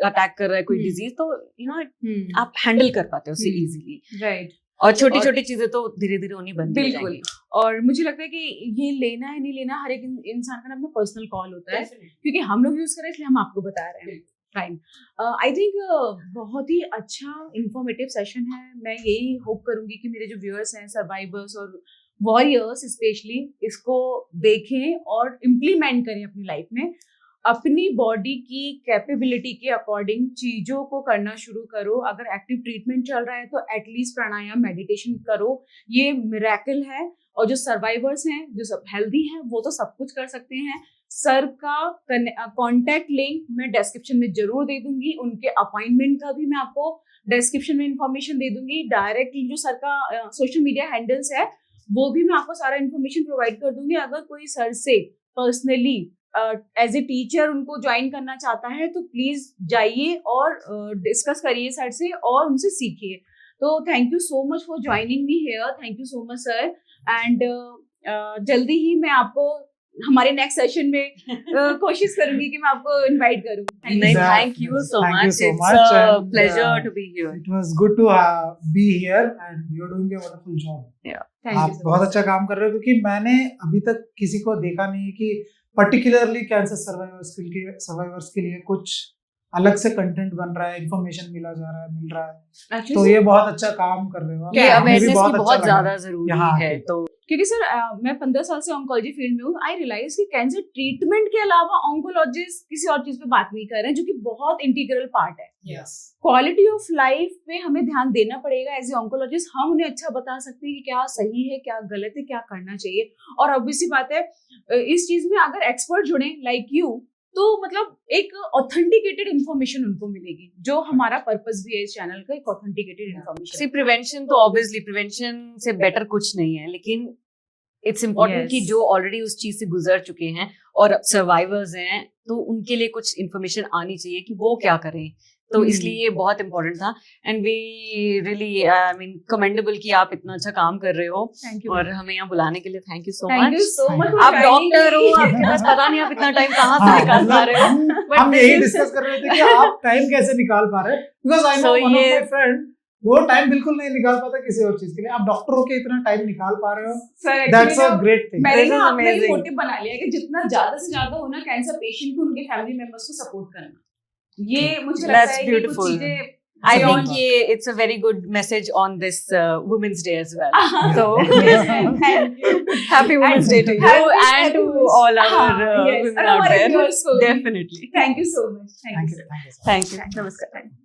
[SPEAKER 1] अटैक कर रहा है कोई
[SPEAKER 2] हम्म।
[SPEAKER 1] डिजीज, तो यू नो आप हैंडल कर पाते हो उसे
[SPEAKER 2] हम्म।
[SPEAKER 1] Easily,
[SPEAKER 2] right.
[SPEAKER 1] और छोटी छोटी चीजें तो धीरे धीरे होनी बंद हो
[SPEAKER 2] बिल्कुल।
[SPEAKER 1] जाएंगी।
[SPEAKER 2] और मुझे लगता है कि ये लेना है नहीं लेना हर एक इंसान का ना अपना पर्सनल कॉल होता है, क्योंकि हम लोग यूज कर रहे हैं इसलिए हम आपको बता रहे हैं। फाइन, आई थिंक बहुत ही अच्छा इंफॉर्मेटिव सेशन है। मैं यही होप करूंगी कि मेरे जो व्यूअर्स हैं, सर्वाइवर्स और वॉरियर्स स्पेशली, इसको देखें और इम्प्लीमेंट करें अपनी लाइफ में। अपनी बॉडी की कैपेबिलिटी के अकॉर्डिंग चीजों को करना शुरू करो। अगर एक्टिव ट्रीटमेंट चल रहा है तो एटलीस्ट प्राणायाम, मेडिटेशन करो, ये मिरेकल है। और जो सर्वाइवर्स हैं, जो सब हेल्दी हैं, वो तो सब कुछ कर सकते हैं। सर का कॉन्टैक्ट लिंक मैं डिस्क्रिप्शन में जरूर दे दूंगी, उनके अपॉइंटमेंट का भी मैं आपको डिस्क्रिप्शन में इंफॉर्मेशन दे दूंगी। डायरेक्टली जो सर का सोशल मीडिया हैंडल्स है वो भी मैं आपको सारा इन्फॉर्मेशन प्रोवाइड कर दूंगी। अगर कोई सर से पर्सनली एज ए टीचर उनको ज्वाइन करना चाहता है तो प्लीज जाइए और डिस्कस करिए सर से और उनसे सीखिए। तो thank you so much for joining me here, thank you so much sir. And जल्दी ही मैं आपको हमारे नेक्स्ट सेशन में कोशिश करूंगी कि मैं आपको इनवाइट करूं।
[SPEAKER 1] Thank you so
[SPEAKER 3] Thank
[SPEAKER 1] much.
[SPEAKER 3] you so
[SPEAKER 1] It's
[SPEAKER 3] much,
[SPEAKER 1] a
[SPEAKER 3] and,
[SPEAKER 1] pleasure to be here.
[SPEAKER 3] It was good to be here and you're doing a wonderful job.
[SPEAKER 2] Thank
[SPEAKER 3] आप
[SPEAKER 2] you so
[SPEAKER 3] बहुत
[SPEAKER 2] much.
[SPEAKER 3] अच्छा काम कर रहे हो, क्योंकि मैंने अभी तक किसी को देखा नहीं कि पर्टिकुलरली कैंसर सर्वाइवर्स के लिए कुछ अलग से कंटेंट बन रहा है, इंफॉर्मेशन मिल रहा है।
[SPEAKER 2] Actually,
[SPEAKER 3] तो ये बहुत अच्छा काम कर रहे हो आप।
[SPEAKER 1] ये
[SPEAKER 3] हमें भी
[SPEAKER 1] अवेयरनेस की
[SPEAKER 3] अच्छा
[SPEAKER 1] बहुत
[SPEAKER 3] लगा
[SPEAKER 1] ज्यादा जरूरी
[SPEAKER 3] यहाँ
[SPEAKER 1] है।
[SPEAKER 3] आके।
[SPEAKER 1] तो
[SPEAKER 2] क्योंकि सर मैं 15 साल से ऑन्कोलॉजी फील्ड में हूँ। आई रियलाइज कि कैंसर ट्रीटमेंट के अलावा ऑन्कोलॉजिस्ट किसी और चीज पे बात नहीं कर रहे हैं, जो कि बहुत इंटीग्रल पार्ट है।
[SPEAKER 3] Yes.
[SPEAKER 2] क्वालिटी ऑफ लाइफ पे हमें ध्यान देना पड़ेगा। एज ए ऑन्कोलॉजिस्ट हम उन्हें अच्छा बता सकते हैं कि क्या सही है, क्या गलत है, क्या करना चाहिए। और ऑब्वियसली बात है, इस चीज में अगर एक्सपर्ट जुड़े लाइक यू, तो मतलब एक ऑथेंटिकेटेड इन्फॉर्मेशन उनको मिलेगी, जो हमारा पर्पस भी है इस चैनल का, एक ऑथेंटिकेटेड इन्फॉर्मेशन।
[SPEAKER 1] प्रिवेंशन तो ऑब्वियसली प्रिवेंशन से बेटर कुछ नहीं है, लेकिन इट्स इम्पोर्टेंट
[SPEAKER 2] Yes.
[SPEAKER 1] कि जो ऑलरेडी उस चीज से गुजर चुके हैं और सर्वाइवर्स हैं, तो उनके लिए कुछ इन्फॉर्मेशन आनी चाहिए कि वो क्या करें। तो इसलिए ये बहुत इम्पोर्टेंट था। And we really I mean commendable कि आप इतना अच्छा काम कर रहे हो,
[SPEAKER 2] थैंक यू
[SPEAKER 1] और हमें यहाँ बुलाने के लिए thank you so
[SPEAKER 2] thank you
[SPEAKER 1] much.
[SPEAKER 2] So much.
[SPEAKER 1] आप डॉक्टर हो, आपके पास पता नहीं आप इतना टाइम कहाँ से
[SPEAKER 3] हाँ,
[SPEAKER 1] निकाल पा रहे हो।
[SPEAKER 3] हम
[SPEAKER 1] But
[SPEAKER 3] यही
[SPEAKER 1] this is-
[SPEAKER 3] डिस्कस कर रहे थे कि आप टाइम कैसे निकाल पा रहे हैं, because I know
[SPEAKER 1] So
[SPEAKER 3] one of
[SPEAKER 1] ये-
[SPEAKER 3] माय फ्रेंड वो टाइम बिल्कुल नहीं निकाल पाता किसी और चीज के लिए। आप डॉक्टर होके इतना टाइम निकाल पा रहे हो,
[SPEAKER 2] sir
[SPEAKER 3] that's a great thing.
[SPEAKER 2] मैंने
[SPEAKER 1] This
[SPEAKER 2] ना
[SPEAKER 1] is
[SPEAKER 2] अपना ये
[SPEAKER 1] amazing.
[SPEAKER 2] मोटिव बना लिया कि जितना ज्यादा से ज्यादा हो ना कैंसर पेशेंट को, उनके फैमिली मेंबर्स को सपोर्ट करना। ये मुझे लगता
[SPEAKER 1] That's
[SPEAKER 2] है कि कुछ
[SPEAKER 1] beautiful.
[SPEAKER 2] चीजें
[SPEAKER 1] I
[SPEAKER 3] Beyond
[SPEAKER 1] think it's a very good message on this Women's Day as well. So
[SPEAKER 2] Thank you.
[SPEAKER 1] happy Women's Day to you
[SPEAKER 2] Happy-
[SPEAKER 1] and to
[SPEAKER 2] happy-
[SPEAKER 1] all our
[SPEAKER 2] yes,
[SPEAKER 1] women
[SPEAKER 2] and
[SPEAKER 1] out
[SPEAKER 2] हमारे
[SPEAKER 1] there.
[SPEAKER 2] viewers को भी.
[SPEAKER 1] Definitely.
[SPEAKER 2] Thank you so much. Thank
[SPEAKER 3] thank
[SPEAKER 2] you.
[SPEAKER 3] You, thank you.
[SPEAKER 1] Thank you. Namaskar.